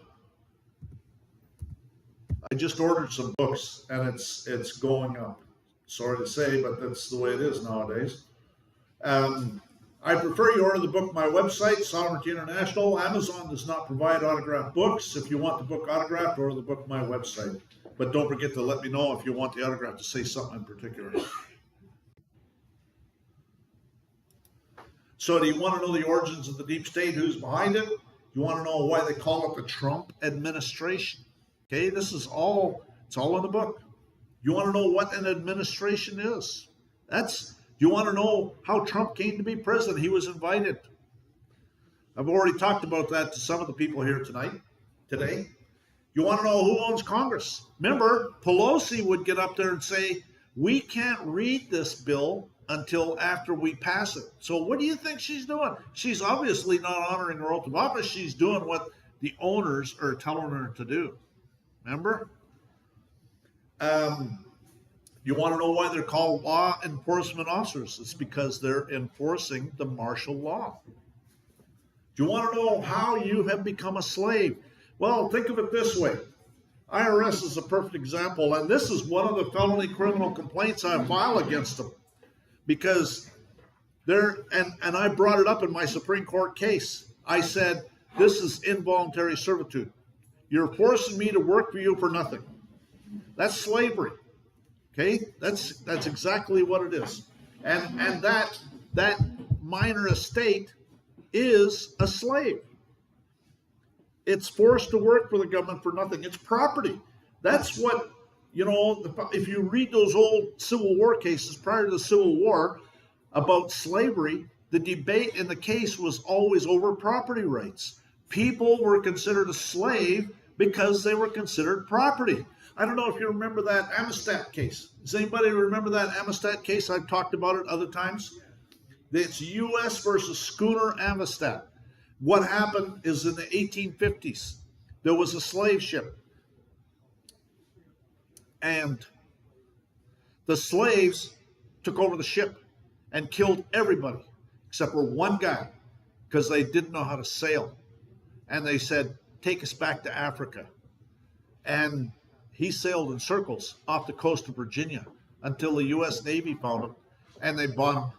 I just ordered some books and it's going up. Sorry to say, but that's the way it is nowadays. I prefer you order the book from my website, Sovereignty International. Amazon does not provide autographed books. If you want the book autographed, order the book from my website. But don't forget to let me know if you want the autograph to say something in particular. So do you want to know the origins of the deep state, who's behind it? You want to know why they call it the Trump administration? Okay, this is it's all in the book. You want to know what an administration is? You want to know how Trump came to be president? He was invited. I've already talked about that to some of the people here today. You want to know who owns Congress? Remember, Pelosi would get up there and say, we can't read this bill until after we pass it. So what do you think she's doing? She's obviously not honoring her oath of office. She's doing what the owners are telling her to do. Remember? You want to know why they're called law enforcement officers? It's because they're enforcing the martial law. Do you want to know how you have become a slave? Well, think of it this way. IRS is a perfect example, and this is one of the felony criminal complaints I file against them. Because and I brought it up in my Supreme Court case. I said, this is involuntary servitude. You're forcing me to work for you for nothing. That's slavery. Okay? That's exactly what it is. And that minor estate is a slave. It's forced to work for the government for nothing. It's property. That's what, if you read those old Civil War cases prior to the Civil War about slavery, the debate in the case was always over property rights. People were considered a slave because they were considered property. I don't know if you remember that Amistad case. Does anybody remember that Amistad case? I've talked about it other times. It's U.S. versus Schooner Amistad. What happened is in the 1850s, there was a slave ship. And the slaves took over the ship and killed everybody except for one guy because they didn't know how to sail. And they said, take us back to Africa. And he sailed in circles off the coast of Virginia until the U.S. Navy found him, and they brought him.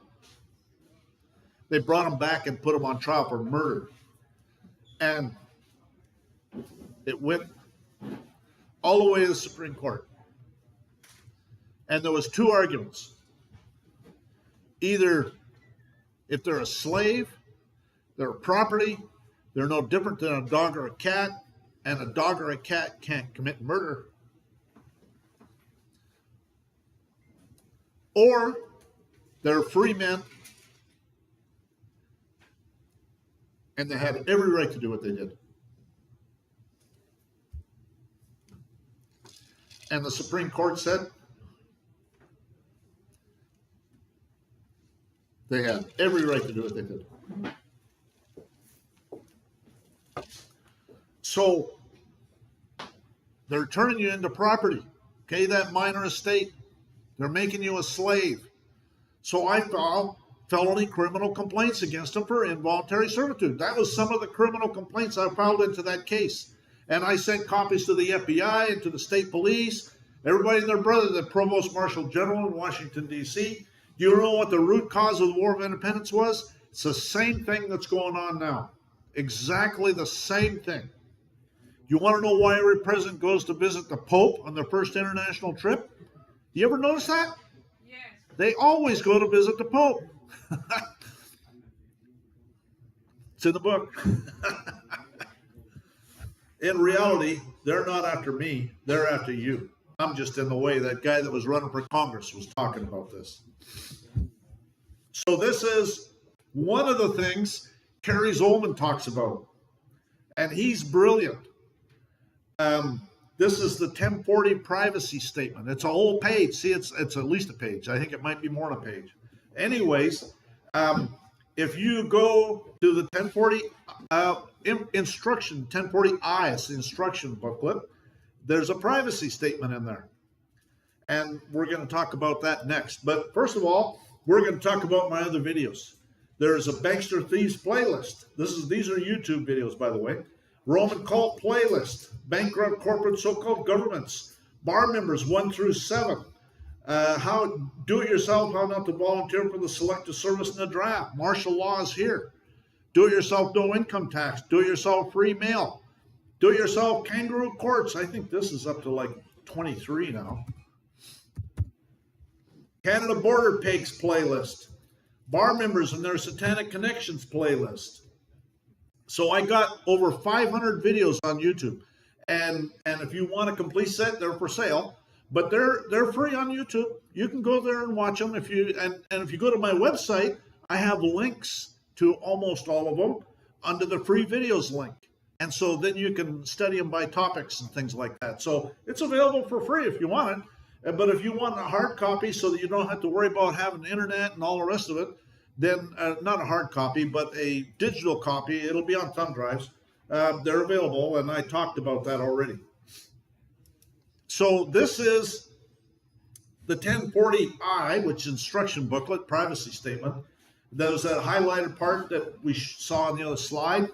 They brought him back and put him on trial for murder. And it went all the way to the Supreme Court. And there was two arguments. Either if they're a slave, they're a property, they're no different than a dog or a cat, and a dog or a cat can't commit murder. Or they're free men, and they had every right to do what they did. And the Supreme Court said they had every right to do what they did. So they're turning you into property. Okay, that minor estate. They're making you a slave. So I filed felony criminal complaints against them for involuntary servitude. That was some of the criminal complaints I filed into that case. And I sent copies to the FBI and to the state police, everybody and their brother, the Provost Marshal General in Washington, D.C. Do you know what the root cause of the War of Independence was? It's the same thing that's going on now. Exactly the same thing. You want to know why every president goes to visit the Pope on their first international trip? You ever notice that? Yes. They always go to visit the Pope. It's in the book. In reality, they're not after me. They're after you. I'm just in the way. That guy that was running for Congress was talking about this. So this is one of the things Kerry Zolman talks about. And he's brilliant. This is the 1040 privacy statement. It's a whole page. See, it's at least a page. I think it might be more than a page. Anyways, if you go to the 1040 instruction, 1040I, it's the instruction booklet, there's a privacy statement in there. And we're going to talk about that next. But first of all, we're going to talk about my other videos. There's a Bankster Thieves playlist. These are YouTube videos, by the way. Roman cult playlist, bankrupt corporate so-called governments, bar members 1 through 7, how do it yourself, how not to volunteer for the selective service in the draft, martial law is here, do it yourself, no income tax, do it yourself, free mail, do it yourself, kangaroo courts. I think this is up to like 23 now. Canada Border Pigs playlist, bar members and their satanic connections playlist. So I got over 500 videos on YouTube, and if you want a complete set, they're for sale, but they're free on YouTube. You can go there and watch them. If you go to my website, I have links to almost all of them under the free videos link, and so then you can study them by topics and things like that. So it's available for free if you want it, but if you want a hard copy so that you don't have to worry about having the internet and all the rest of it, then not a hard copy, but a digital copy. It'll be on thumb drives. They're available, and I talked about that already. So this is the 1040I, which is instruction booklet, privacy statement. There's that highlighted part that we saw on the other slide.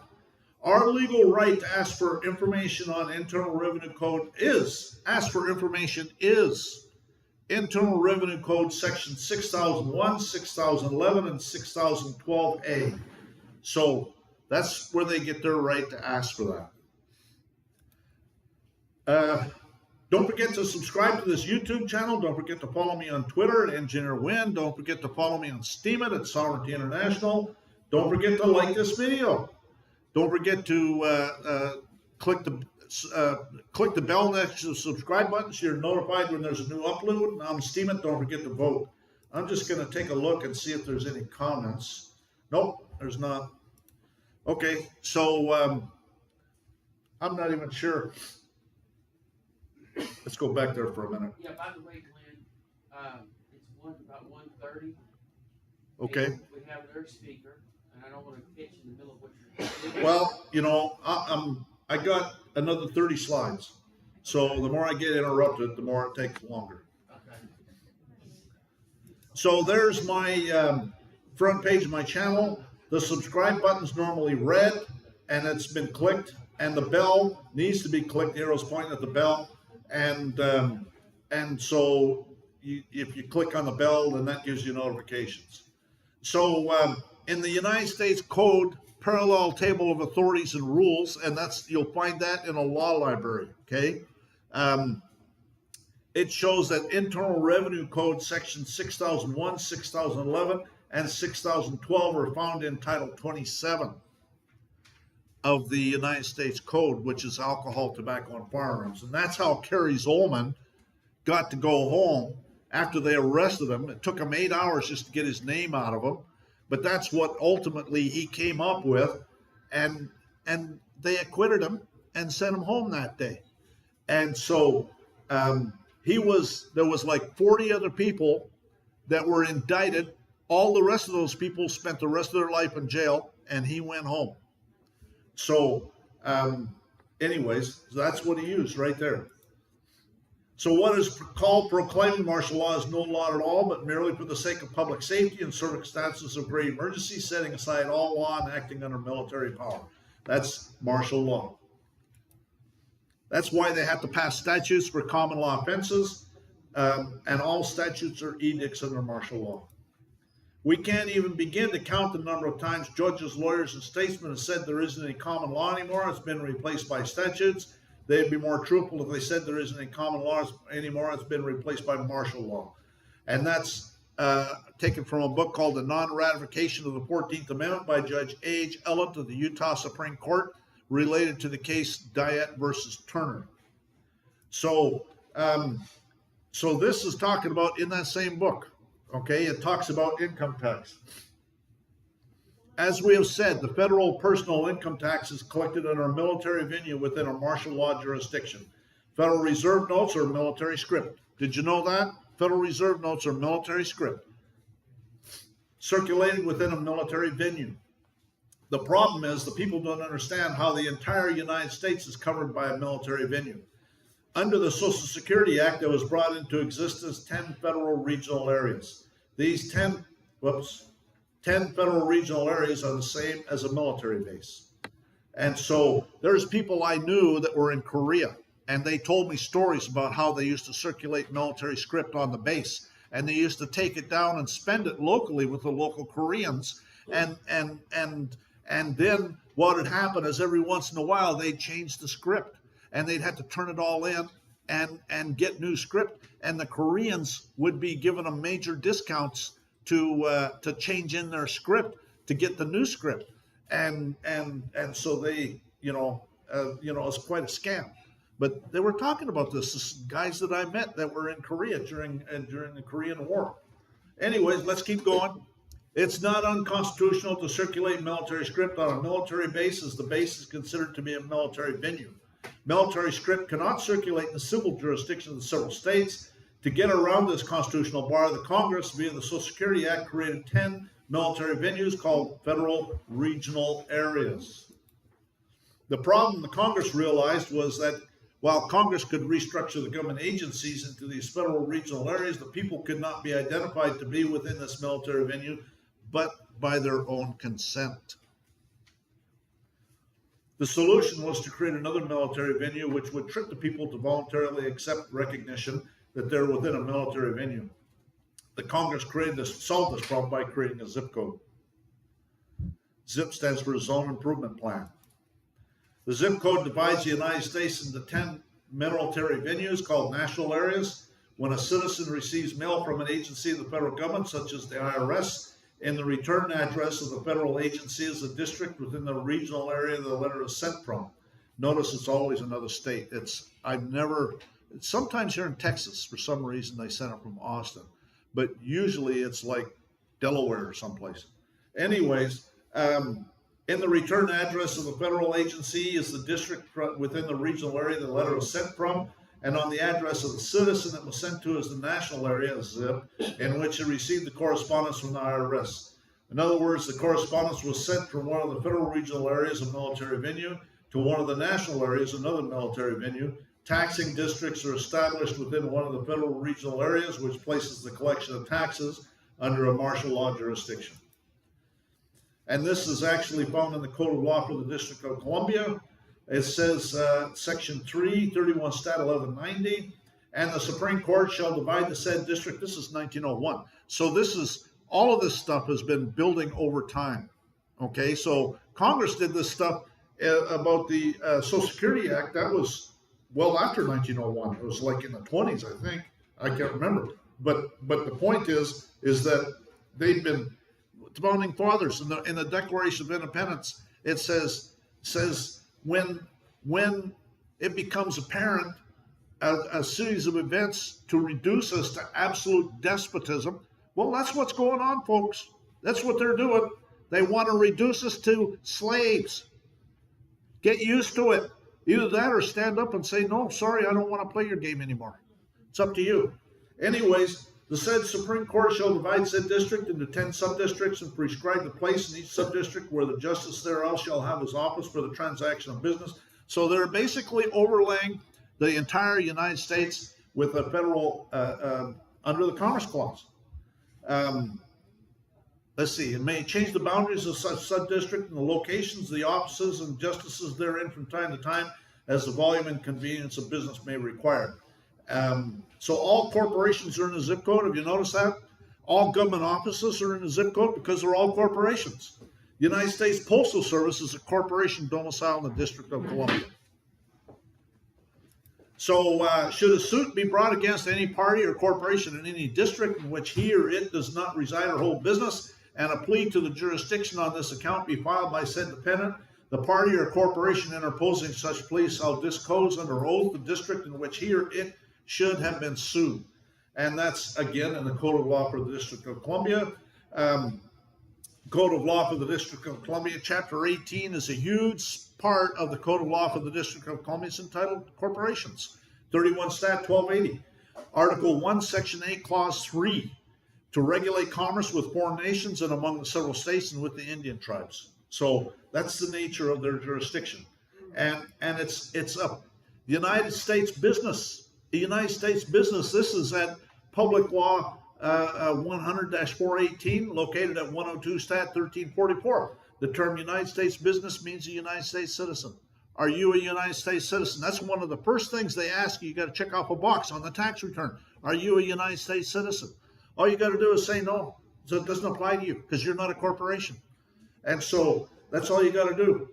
Our legal right to ask for information on Internal Revenue Code is Internal Revenue Code section 6001, 6011, and 6012A. So that's where they get their right to ask for that. Don't forget to subscribe to this YouTube channel. Don't forget to follow me on Twitter at Engineer Win. Don't forget to follow me on Steam at Sovereignty International. Don't forget to like this video. Don't forget to click the bell next to the subscribe button so you're notified when there's a new upload. On Steam it, don't forget to vote. I'm just going to take a look and see if there's any comments. Nope, there's not. Okay, so I'm not even sure. Let's go back there for a minute. Yeah, by the way, Glenn, it's about 1:30. Okay. And we have another speaker, and I don't want to catch you in the middle of what you're doing. Well, you know, I got another 30 slides. So the more I get interrupted, the more it takes longer. Okay. So there's my front page of my channel. The subscribe button's normally red, and it's been clicked, and the bell needs to be clicked. The arrow's pointing at the bell, and so if you click on the bell, then that gives you notifications. So in the United States Code, parallel table of authorities and rules, and you'll find that in a law library. Okay. It shows that Internal Revenue Code section 6001, 6011, and 6012 are found in Title 27 of the United States Code, which is alcohol, tobacco, and firearms. And that's how Kerry Zolman got to go home after they arrested him. It took him 8 hours just to get his name out of him, but that's what ultimately he came up with, and they acquitted him and sent him home that day. And so there was like 40 other people that were indicted. All the rest of those people spent the rest of their life in jail, and he went home. So anyways, that's what he used right there. So what is called proclaiming martial law is no law at all, but merely for the sake of public safety in circumstances of great emergency, setting aside all law and acting under military power. That's martial law. That's why they have to pass statutes for common law offenses, and all statutes are edicts under martial law. We can't even begin to count the number of times judges, lawyers, and statesmen have said there isn't any common law anymore. It's been replaced by statutes. They'd be more truthful if they said there isn't any common law anymore. It's been replaced by martial law. And that's taken from a book called The Non-Ratification of the 14th Amendment by Judge H. Ellett of the Utah Supreme Court, related to the case Diet versus Turner. So this is talking about in that same book. Okay, it talks about income tax. As we have said, the federal personal income tax is collected under a military venue within a martial law jurisdiction. Federal Reserve notes are military script. Did you know that? Federal Reserve notes are military script, circulated within a military venue. The problem is the people don't understand how the entire United States is covered by a military venue. Under the Social Security Act that was brought into existence, 10 federal regional areas. These 10 federal regional areas are the same as a military base. And so there's people I knew that were in Korea, and they told me stories about how they used to circulate military script on the base, and they used to take it down and spend it locally with the local Koreans. And then what would happen is every once in a while they'd change the script, and they'd have to turn it all in and get new script. And the Koreans would be giving them major discounts to change in their script to get the new script. And so they, it's quite a scam. But they were talking about this guys that I met that were in Korea during the Korean War. Anyways, let's keep going. It's not unconstitutional to circulate military script on a military base, as the base is considered to be a military venue. Military script cannot circulate in the civil jurisdiction of the several states. To get around this constitutional bar, the Congress, via the Social Security Act, created 10 military venues called federal regional areas. The problem the Congress realized was that while Congress could restructure the government agencies into these federal regional areas, the people could not be identified to be within this military venue, but by their own consent. The solution was to create another military venue which would trick the people to voluntarily accept recognition that they're within a military venue. The Congress solved this problem by creating a zip code. ZIP stands for Zone Improvement Plan. The zip code divides the United States into 10 military venues called national areas. When a citizen receives mail from an agency of the federal government, such as the IRS, and the return address of the federal agency is a district within the regional area the letter is sent from. Notice it's always another state. Sometimes here in Texas, for some reason, they sent it from Austin, but usually it's like Delaware or someplace. Anyways, In the return address of the federal agency is the district within the regional area the letter was sent from, and on the address of the citizen it was sent to is the national area, zip, in which it received the correspondence from the IRS. In other words, the correspondence was sent from one of the federal regional areas of military venue to one of the national areas, another military venue. Taxing districts are established within one of the federal regional areas, which places the collection of taxes under a martial law jurisdiction. And this is actually found in the Code of Law for the District of Columbia. It says, Section 3, 31 Stat 1190, and the Supreme Court shall divide the said district. This is 1901. So this is, all of this stuff has been building over time. Okay, so Congress did this stuff about the Social Security Act. That was well after 1901. It was like in the 20s, I think. I can't remember. But the point is that they've been, the founding fathers in the Declaration of Independence, it says when it becomes apparent a series of events to reduce us to absolute despotism. Well, that's what's going on, folks. That's what they're doing. They want to reduce us to slaves. Get used to it. Either that or stand up and say, no, sorry, I don't want to play your game anymore. It's up to you. Anyways, the said Supreme Court shall divide said district into 10 subdistricts and prescribe the place in each subdistrict where the justice thereof shall have his office for the transaction of business. So they're basically overlaying the entire United States with a federal, under the Commerce Clause. Let's see, it may change the boundaries of such sub-district and the locations, the offices and justices therein from time to time as the volume and convenience of business may require. So all corporations are in a zip code. Have you noticed that? All government offices are in a zip code because they're all corporations. The United States Postal Service is a corporation domiciled in the District of Columbia. So should a suit be brought against any party or corporation in any district in which he or it does not reside or hold business, and a plea to the jurisdiction on this account be filed by said dependent, the party or corporation interposing such plea shall disclose under oath the district in which he or it should have been sued. And that's, again, in the Code of Law for the District of Columbia. Code of Law for the District of Columbia, Chapter 18 is a huge part of the Code of Law for the District of Columbia. It's entitled Corporations. 31 Stat 1280. Article 1, Section 8, Clause 3, to regulate commerce with foreign nations and among the several states and with the Indian tribes. So that's the nature of their jurisdiction. And it's a United States business. The United States business, this is at Public Law 100-418, located at 102 Stat 1344. The term United States business means a United States citizen. Are you a United States citizen? That's one of the first things they ask you. You got to check off a box on the tax return. Are you a United States citizen? All you got to do is say no. So it doesn't apply to you because you're not a corporation. And so that's all you got to do.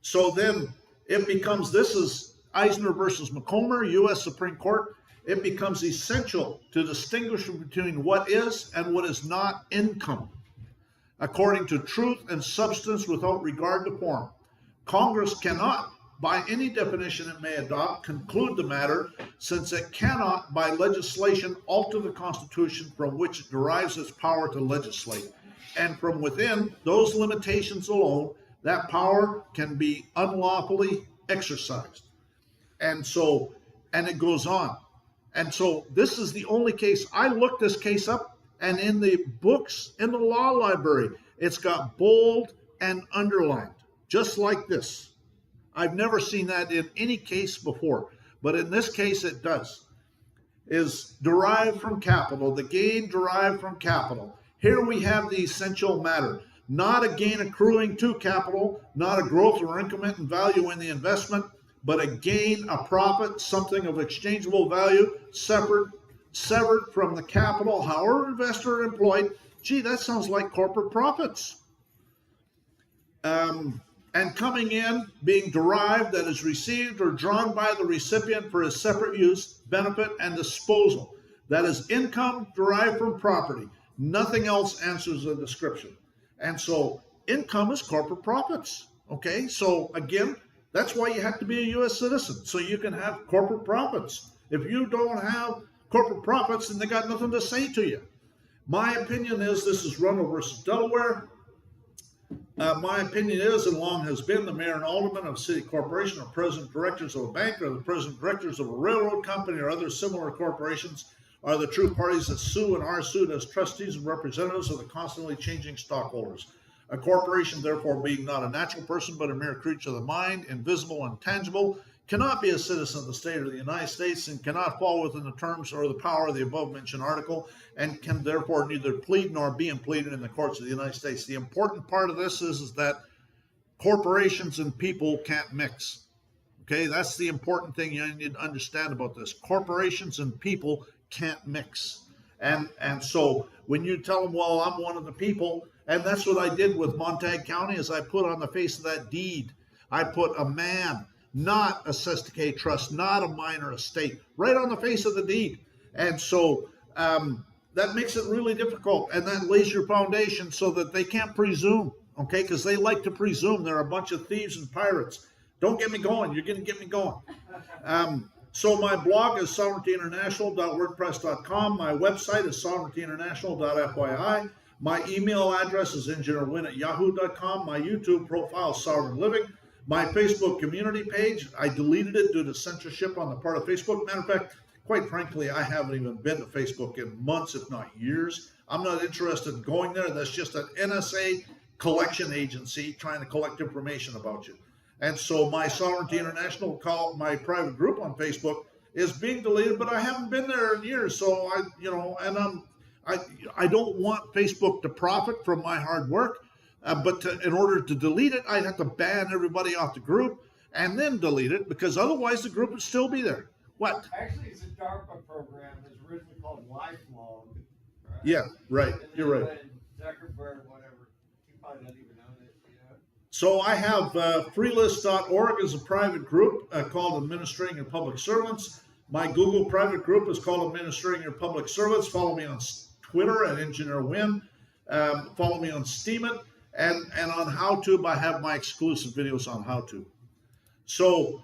So then it becomes, this is Eisner versus McComber, U.S. Supreme Court. It becomes essential to distinguish between what is and what is not income, according to truth and substance without regard to form. Congress cannot, by any definition it may adopt, conclude the matter, since it cannot, by legislation, alter the Constitution from which it derives its power to legislate. And from within those limitations alone, that power can be unlawfully exercised. And it goes on. And so this is the only case. I looked this case up, and in the books in the law library, it's got bold and underlined, just like this. I've never seen that in any case before, but in this case it does. Is derived from capital, the gain derived from capital. Here we have the essential matter. Not a gain accruing to capital, not a growth or increment in value in the investment, but a gain, a profit, something of exchangeable value, severed from the capital, however invested or employed. Gee, that sounds like corporate profits. And coming in, being derived, that is received or drawn by the recipient for his separate use, benefit, and disposal. That is income derived from property. Nothing else answers the description. And so income is corporate profits. Okay, so again, that's why you have to be a U.S. citizen, so you can have corporate profits. If you don't have corporate profits, then they got nothing to say to you. My opinion is this is Runnel versus Delaware. My opinion is, and long has been, the mayor and alderman of a city corporation, or president directors of a bank, or the president directors of a railroad company, or other similar corporations are the true parties that sue and are sued as trustees and representatives of the constantly changing stockholders. A corporation, therefore, being not a natural person but a mere creature of the mind, invisible and tangible, cannot be a citizen of the state or the United States, and cannot fall within the terms or the power of the above-mentioned article, and can therefore neither plead nor be pleaded in the courts of the United States. The important part of this is that corporations and people can't mix. Okay, that's the important thing you need to understand about this. Corporations and people can't mix. And so when you tell them, well, I'm one of the people, and that's what I did with Montague County, is I put on the face of that deed, I put a man, not a cestacate trust, not a minor estate, right on the face of the deed. And so that makes it really difficult, and that lays your foundation so that they can't presume, okay, because they like to presume. They're a bunch of thieves and pirates. Don't get me going. You're going to get me going. So my blog is sovereigntyinternational.wordpress.com. My website is sovereigntyinternational.fyi. My email address is engineerwin@yahoo.com. My YouTube profile is Sovereign Living. My Facebook community page, I deleted it due to censorship on the part of Facebook. Matter of fact, quite frankly, I haven't even been to Facebook in months, if not years. I'm not interested in going there. That's just an NSA collection agency trying to collect information about you. And so my Sovereignty International, my private group on Facebook, is being deleted, but I haven't been there in years. So I don't want Facebook to profit from my hard work. But in order to delete it, I'd have to ban everybody off the group and then delete it, because otherwise the group would still be there. What? Actually, it's a DARPA program. It was originally called Lifelong. Right? Yeah, right. You're right. When Zuckerberg, whatever, he probably doesn't even own it, you know? So I have freelist.org as a private group called Administrating Your Public Servants. My Google private group is called Administrating Your Public Servants. Follow me on Twitter at Engineer Win. Follow me on Steemit. And on HowTube, I have my exclusive videos on HowTube. So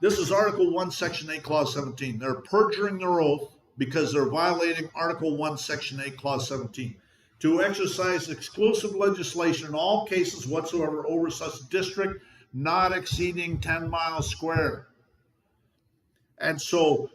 this is Article 1, Section 8, Clause 17. They're perjuring their oath because they're violating Article 1, Section 8, Clause 17. To exercise exclusive legislation in all cases whatsoever over such district not exceeding 10 miles square. And so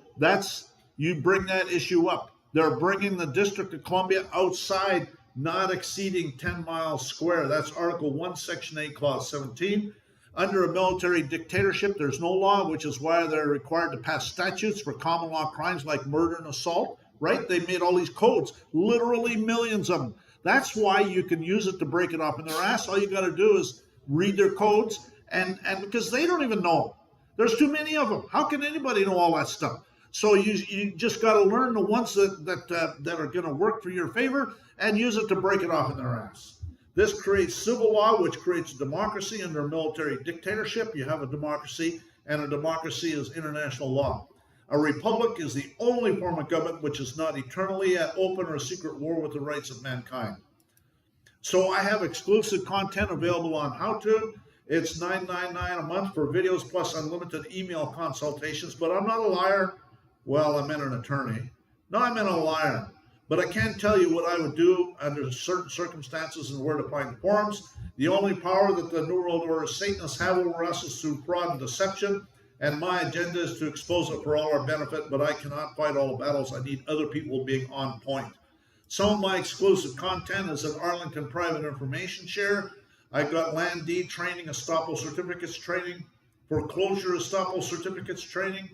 you bring that issue up. They're bringing the District of Columbia outside not exceeding 10 miles square. That's Article 1, Section 8, Clause 17. Under a military dictatorship, there's no law, which is why they're required to pass statutes for common law crimes like murder and assault, right? They made all these codes, literally millions of them. That's why you can use it to break it off in their ass. All you got to do is read their codes, and because they don't even know. There's too many of them. How can anybody know all that stuff? So you just got to learn the ones that are going to work for your favor and use it to break it off in their ass. This creates civil law, which creates democracy. Under a military dictatorship, you have a democracy, and a democracy is international law. A republic is the only form of government which is not eternally at open or secret war with the rights of mankind. So I have exclusive content available on HowTube. It's $9.99 a month for videos plus unlimited email consultations, but I'm not a liar. Well, I meant an attorney. No, I meant a liar. But I can tell you what I would do under certain circumstances and where to find forums. The only power that the New World Order Satanists have over us is through fraud and deception, and my agenda is to expose it for all our benefit, but I cannot fight all the battles. I need other people being on point. Some of my exclusive content is at Arlington Private Information Share. I've got land deed training, estoppel certificates training, foreclosure estoppel certificates training,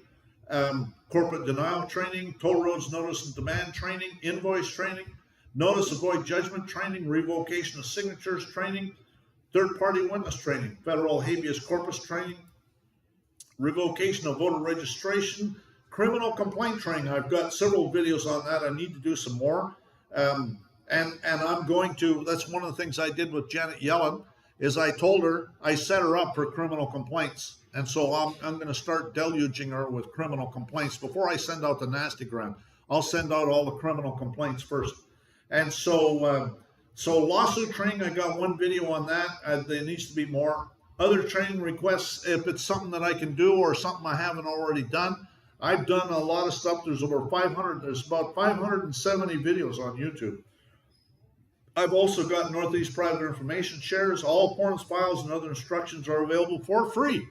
corporate denial training, toll roads notice and demand training, invoice training, notice of void judgment training, revocation of signatures training, third-party witness training, federal habeas corpus training, revocation of voter registration, criminal complaint training. I've got several videos on that. I need to do some more. And I'm going to, that's one of the things I did with Janet Yellen, is I told her, I set her up for criminal complaints. And so I'm going to start deluging her with criminal complaints. Before I send out the nastygram, I'll send out all the criminal complaints first. And so lawsuit training, I got one video on that. There needs to be more. Other training requests, if it's something that I can do or something I haven't already done. I've done a lot of stuff. There's about 570 videos on YouTube. I've also got Northeast Private Information shares. All forms, files, and other instructions are available for free,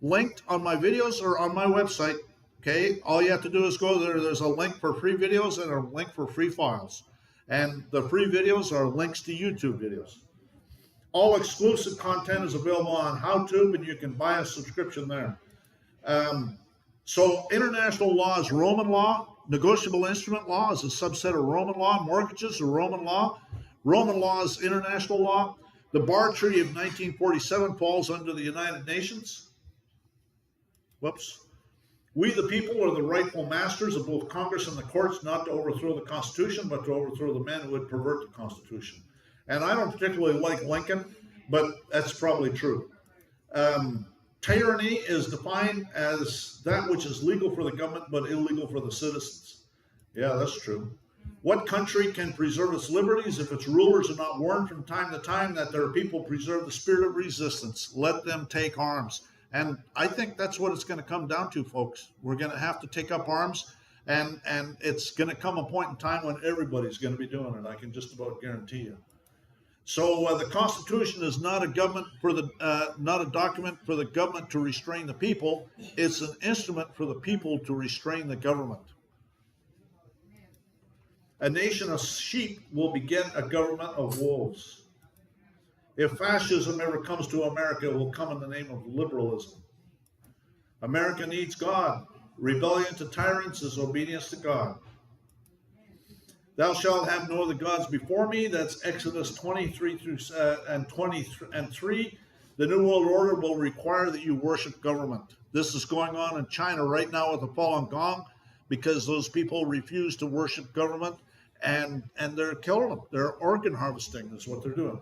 linked on my videos or on my website. Okay, all you have to do is go there. There's a link for free videos and a link for free files. And the free videos are links to YouTube videos. All exclusive content is available on HowTube, and you can buy a subscription there. So international law is Roman law. Negotiable instrument law is a subset of Roman law. Mortgages are Roman law. Roman law is international law. The Bar Treaty of 1947 falls under the United Nations. Whoops. We, the people, are the rightful masters of both Congress and the courts, not to overthrow the Constitution, but to overthrow the men who would pervert the Constitution. And I don't particularly like Lincoln, but that's probably true. Tyranny is defined as that which is legal for the government, but illegal for the citizens. Yeah, that's true. What country can preserve its liberties if its rulers are not warned from time to time that their people preserve the spirit of resistance? Let them take arms. And I think that's what it's going to come down to, folks. We're going to have to take up arms, and it's going to come a point in time when everybody's going to be doing it. I can just about guarantee you. So the Constitution is not a government for the not a document for the government to restrain the people. It's an instrument for the people to restrain the government. A nation of sheep will beget a government of wolves. If fascism ever comes to America, it will come in the name of liberalism. America needs God. Rebellion to tyrants is obedience to God. Thou shalt have no other gods before me. That's Exodus 23 and 23. The New World Order will require that you worship government. This is going on in China right now with the Falun Gong, because those people refuse to worship government, and they're killing them. They're organ harvesting is what they're doing.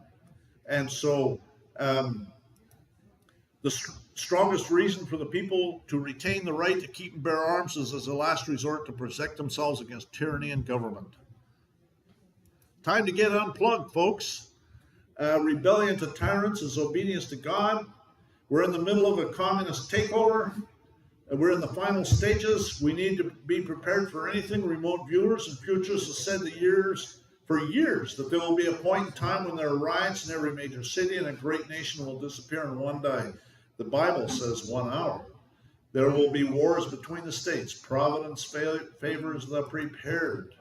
And so the strongest reason for the people to retain the right to keep and bear arms is as a last resort to protect themselves against tyranny and government. Time to get unplugged, folks. Rebellion to tyrants is obedience to God. We're in the middle of a communist takeover. We're in the final stages. We need to be prepared for anything. Remote viewers and futurists have said for years that there will be a point in time when there are riots in every major city and a great nation will disappear in one day. The Bible says 1 hour. There will be wars between the states. Providence favors the prepared.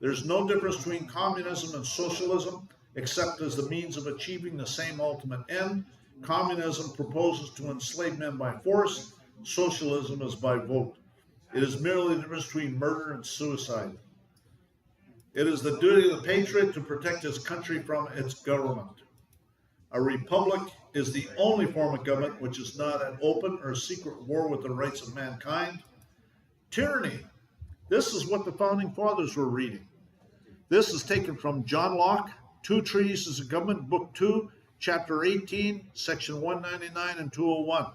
There's no difference between communism and socialism, except as the means of achieving the same ultimate end. Communism proposes to enslave men by force. Socialism is by vote. It is merely the difference between murder and suicide. It is the duty of the patriot to protect his country from its government. A republic is the only form of government which is not at open or secret war with the rights of mankind. Tyranny. This is what the founding fathers were reading. This is taken from John Locke, Two Treatises of Government, Book 2, Chapter 18, Section 199 and 201.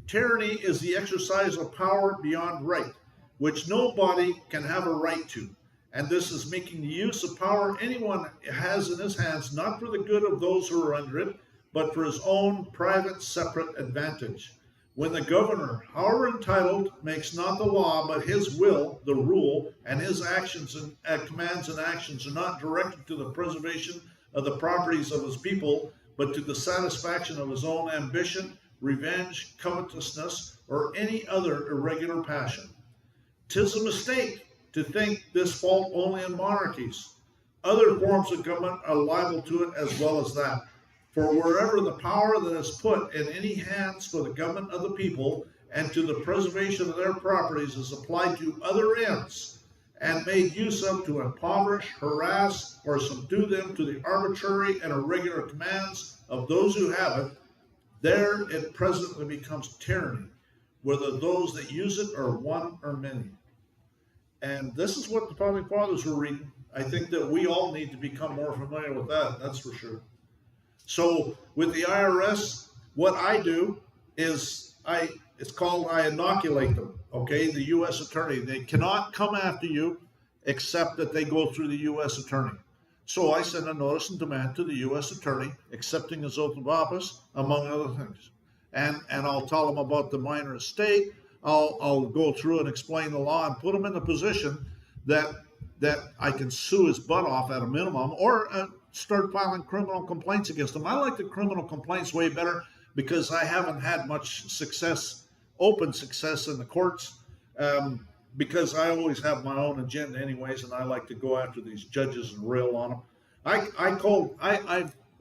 Tyranny is the exercise of power beyond right, which nobody can have a right to. And this is making the use of power anyone has in his hands, not for the good of those who are under it, but for his own private, separate advantage. When the governor, however entitled, makes not the law, but his will, the rule, and his actions and commands and actions are not directed to the preservation of the properties of his people, but to the satisfaction of his own ambition, revenge, covetousness, or any other irregular passion. 'Tis a mistake to think this fault only in monarchies. Other forms of government are liable to it as well as that. For wherever the power that is put in any hands for the government of the people and to the preservation of their properties is applied to other ends and made use of to impoverish, harass, or subdue them to the arbitrary and irregular commands of those who have it, there it presently becomes tyranny, whether those that use it are one or many. And this is what the founding fathers were reading. I think that we all need to become more familiar with that, that's for sure. So with the IRS, what I do is it's called I inoculate them, okay, the U.S. attorney. They cannot come after you except that they go through the U.S. attorney. So I send a notice and demand to the U.S. attorney, accepting his oath of office, among other things. And I'll tell them about the minor estate. I'll go through and explain the law and put them in the position that that I can sue his butt off at a minimum, or start filing criminal complaints against him. I like the criminal complaints way better because I haven't had much success, open success in the courts, because I always have my own agenda anyways, and I like to go after these judges and rail on them.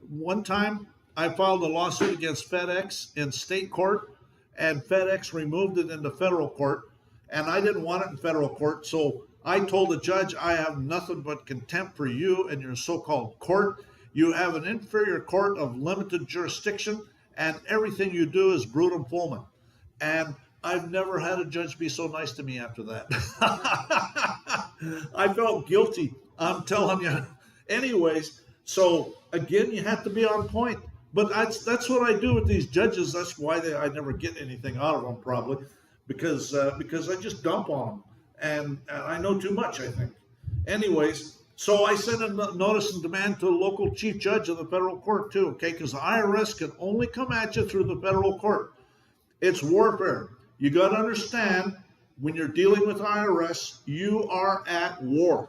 One time I filed a lawsuit against FedEx in state court, and FedEx removed it into federal court, and I didn't want it in federal court, so I told the judge, I have nothing but contempt for you and your so-called court. You have an inferior court of limited jurisdiction, and everything you do is brutum fulmen. And I've never had a judge be so nice to me after that. I felt guilty, I'm telling you. Anyways, so again, you have to be on point. But that's what I do with these judges. That's why I never get anything out of them, probably, because I just dump on them. And I know too much, I think. Anyways, so I sent a notice and demand to the local chief judge of the federal court too, okay? Because the IRS can only come at you through the federal court. It's warfare. You got to understand, when you're dealing with IRS, you are at war,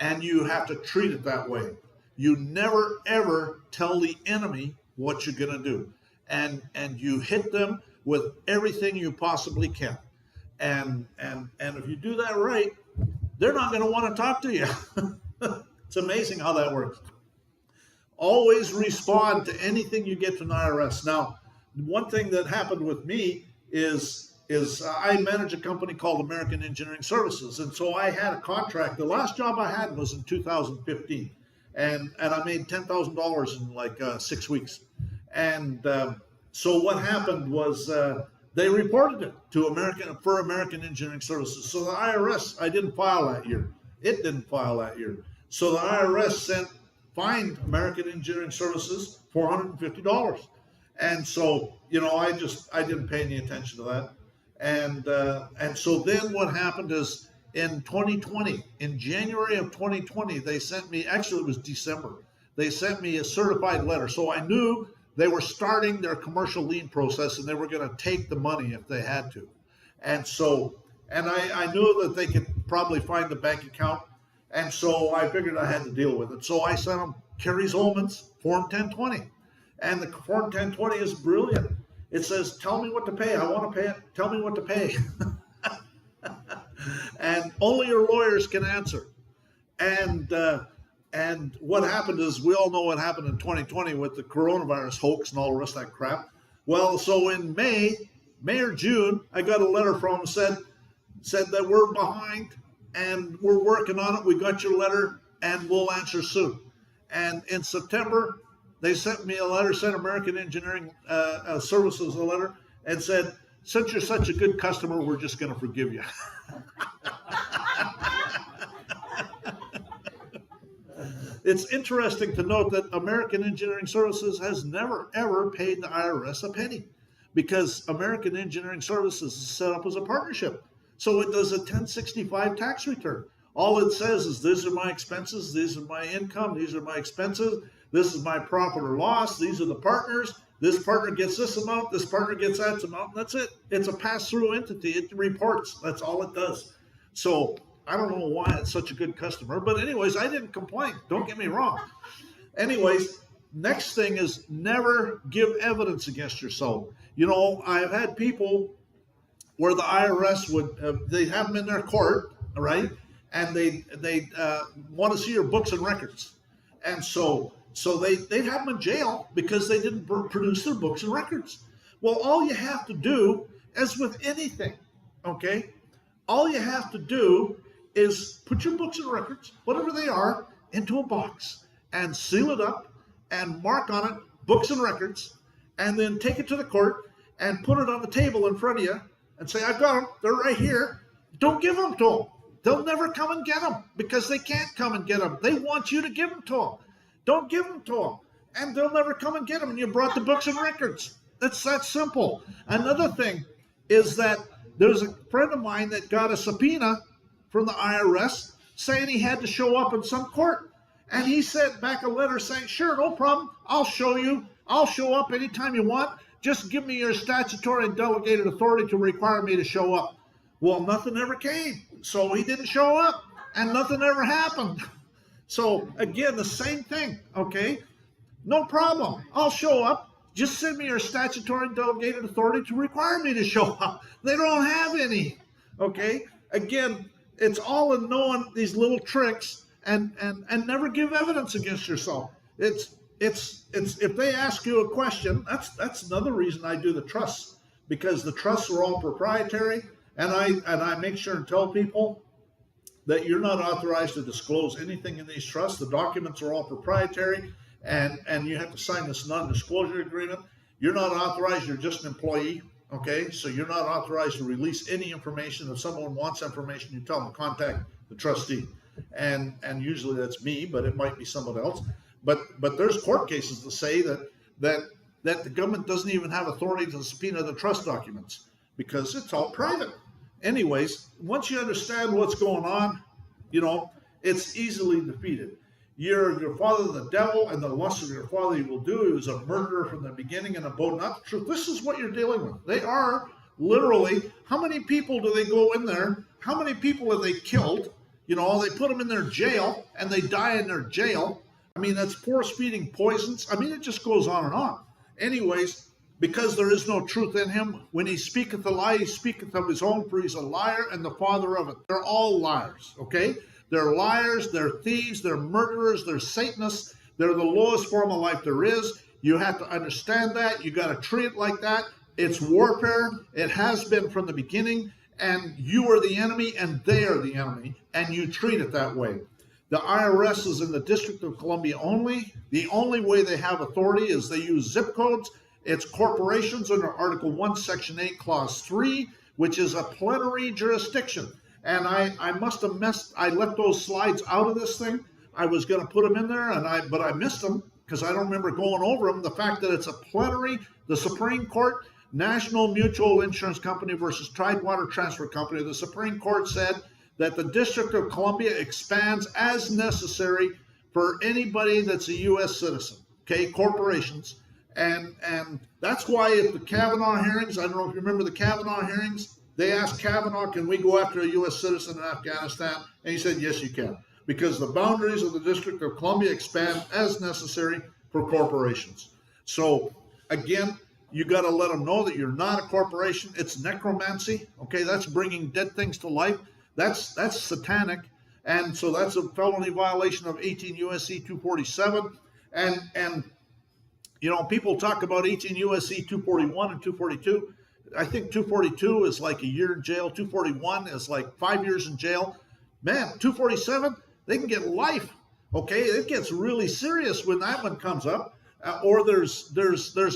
and you have to treat it that way. You never, ever tell the enemy what you're going to do, and you hit them with everything you possibly can. And if you do that right, they're not going to want to talk to you. It's amazing how that works. Always respond to anything you get from the IRS. Now, one thing that happened with me is I manage a company called American Engineering Services, and so I had a contract. The last job I had was in 2015, and I made $10,000 in like 6 weeks. And so what happened was they reported it to American Engineering Services. So the IRS, I didn't file that year. It didn't file that year. So the IRS fined American Engineering Services $450. And so, I didn't pay any attention to that. And so then what happened is in 2020, in January of 2020, they sent me, actually it was December, they sent me a certified letter. So I knew they were starting their commercial lien process, and they were going to take the money if they had to. And so, I knew that they could probably find the bank account. And so I figured I had to deal with it. So I sent them Kerry Zolman's Form 1020. And the Form 1020 is brilliant. It says, tell me what to pay. I want to pay it. Tell me what to pay. And only your lawyers can answer. And what happened is, we all know what happened in 2020 with the coronavirus hoax and all the rest of that crap. Well, so in May or June, I got a letter from them, said that we're behind and we're working on it. We got your letter and we'll answer soon. And in September, they sent me a letter, sent American Engineering Services a letter, and said, since you're such a good customer, we're just going to forgive you. It's interesting to note that American Engineering Services has never, ever paid the IRS a penny, because American Engineering Services is set up as a partnership. So it does a 1065 tax return. All it says is, these are my expenses, these are my income, these are my expenses, this is my profit or loss, these are the partners, this partner gets this amount, this partner gets that amount, and that's it. It's a pass-through entity. It reports. That's all it does. So I don't know why it's such a good customer, but anyways, I didn't complain. Don't get me wrong. Anyways, next thing is, never give evidence against yourself. I've had people where the IRS would, they have them in their court, right? And they want to see your books and records. And so they'd have them in jail because they didn't produce their books and records. Well, all you have to do, as with anything, okay? All you have to do is put your books and records, whatever they are, into a box and seal it up and mark on it books and records, and then take it to the court and put it on the table in front of you and say, I've got them. They're right here. Don't give them to them. They'll never come and get them because they can't come and get them. They want you to give them to them. Don't give them to them, and they'll never come and get them. And you brought the books and records. It's that simple. Another thing is that there's a friend of mine that got a subpoena from the IRS saying he had to show up in some court. And he sent back a letter saying, sure, no problem. I'll show you. I'll show up anytime you want. Just give me your statutory and delegated authority to require me to show up. Well, nothing ever came. So he didn't show up. and nothing ever happened. So again, the same thing, okay? No problem. I'll show up. Just send me your statutory delegated authority to require me to show up. They don't have any, okay? Again, it's all in knowing these little tricks and never give evidence against yourself. It's if they ask you a question, that's another reason I do the trusts, because the trusts are all proprietary, and I make sure and tell people that you're not authorized to disclose anything in these trusts. The documents are all proprietary, and you have to sign this non-disclosure agreement. You're not authorized, you're just an employee, okay? So you're not authorized to release any information. If someone wants information, you tell them to contact the trustee. And usually that's me, but it might be someone else. But there's court cases that say that the government doesn't even have authority to subpoena the trust documents because it's all private. Anyways, once you understand what's going on, you know, it's easily defeated. Your father the devil, and the lust of your father you will do. He was a murderer from the beginning and abode not the truth. This is what you're dealing with. They are literally, how many people do they go in there? How many people have they killed? You know, they put them in their jail and they die in their jail. I mean, that's force-feeding poisons. I mean, it just goes on and on. Anyways, because there is no truth in him, when he speaketh a lie, he speaketh of his own, for he's a liar and the father of it. They're all liars, okay? They're liars, they're thieves, they're murderers, they're Satanists. They're the lowest form of life there is. You have to understand that. You got to treat it like that. It's warfare. It has been from the beginning, and you are the enemy and they are the enemy, and you treat it that way. The IRS is in the District of Columbia only. The only way they have authority is they use zip codes. It's corporations under Article 1, Section 8, Clause 3, which is a plenary jurisdiction. And I must have missed, I left those slides out of this thing. I was going to put them in there, but I missed them because I don't remember going over them. The fact that it's a plenary, the Supreme Court, National Mutual Insurance Company versus Tidewater Transfer Company, the Supreme Court said that the District of Columbia expands as necessary for anybody that's a U.S. citizen, okay, corporations. And that's why at the Kavanaugh hearings, I don't know if you remember the Kavanaugh hearings, they asked Kavanaugh, can we go after a U.S. citizen in Afghanistan? And he said, yes, you can, because the boundaries of the District of Columbia expand as necessary for corporations. So again, you got to let them know that you're not a corporation. It's necromancy, okay? That's bringing dead things to life. That's satanic, and so that's a felony violation of 18 U.S.C. 247. And you know, people talk about 18 U.S.C. 241 and 242. I think 242 is like a year in jail. 241 is like 5 years in jail. Man, 247, they can get life. Okay, it gets really serious when that one comes up. Or there's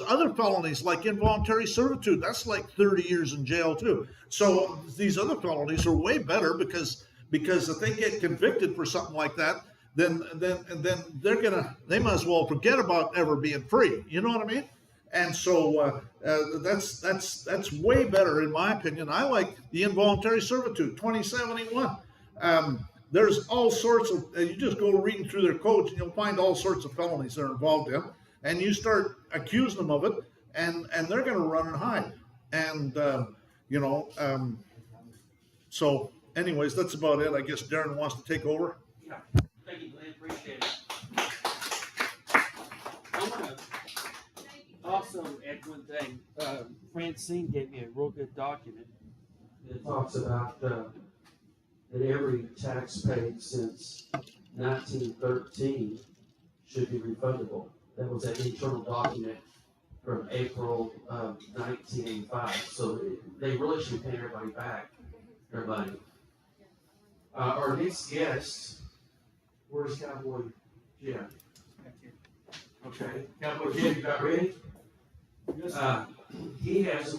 other felonies like involuntary servitude. That's like 30 years in jail too. So these other felonies are way better because if they get convicted for something like that, then they might as well forget about ever being free. You know what I mean? And so that's way better in my opinion. I like the involuntary servitude 2071. There's all sorts of, you just go reading through their codes and you'll find all sorts of felonies they're involved in. And you start accusing them of it, and they're going to run and hide. And, so anyways, that's about it. I guess Darren wants to take over. Yeah, thank you, Glenn, appreciate it. I want to also add one thing. Francine gave me a real good document that talks about that every tax paid since 1913 should be refundable. That was an internal document from April of 1985. So they really should pay everybody back. Everybody. Our next guest, where's Cowboy Jim? Okay. Cowboy Jim, you got ready? He has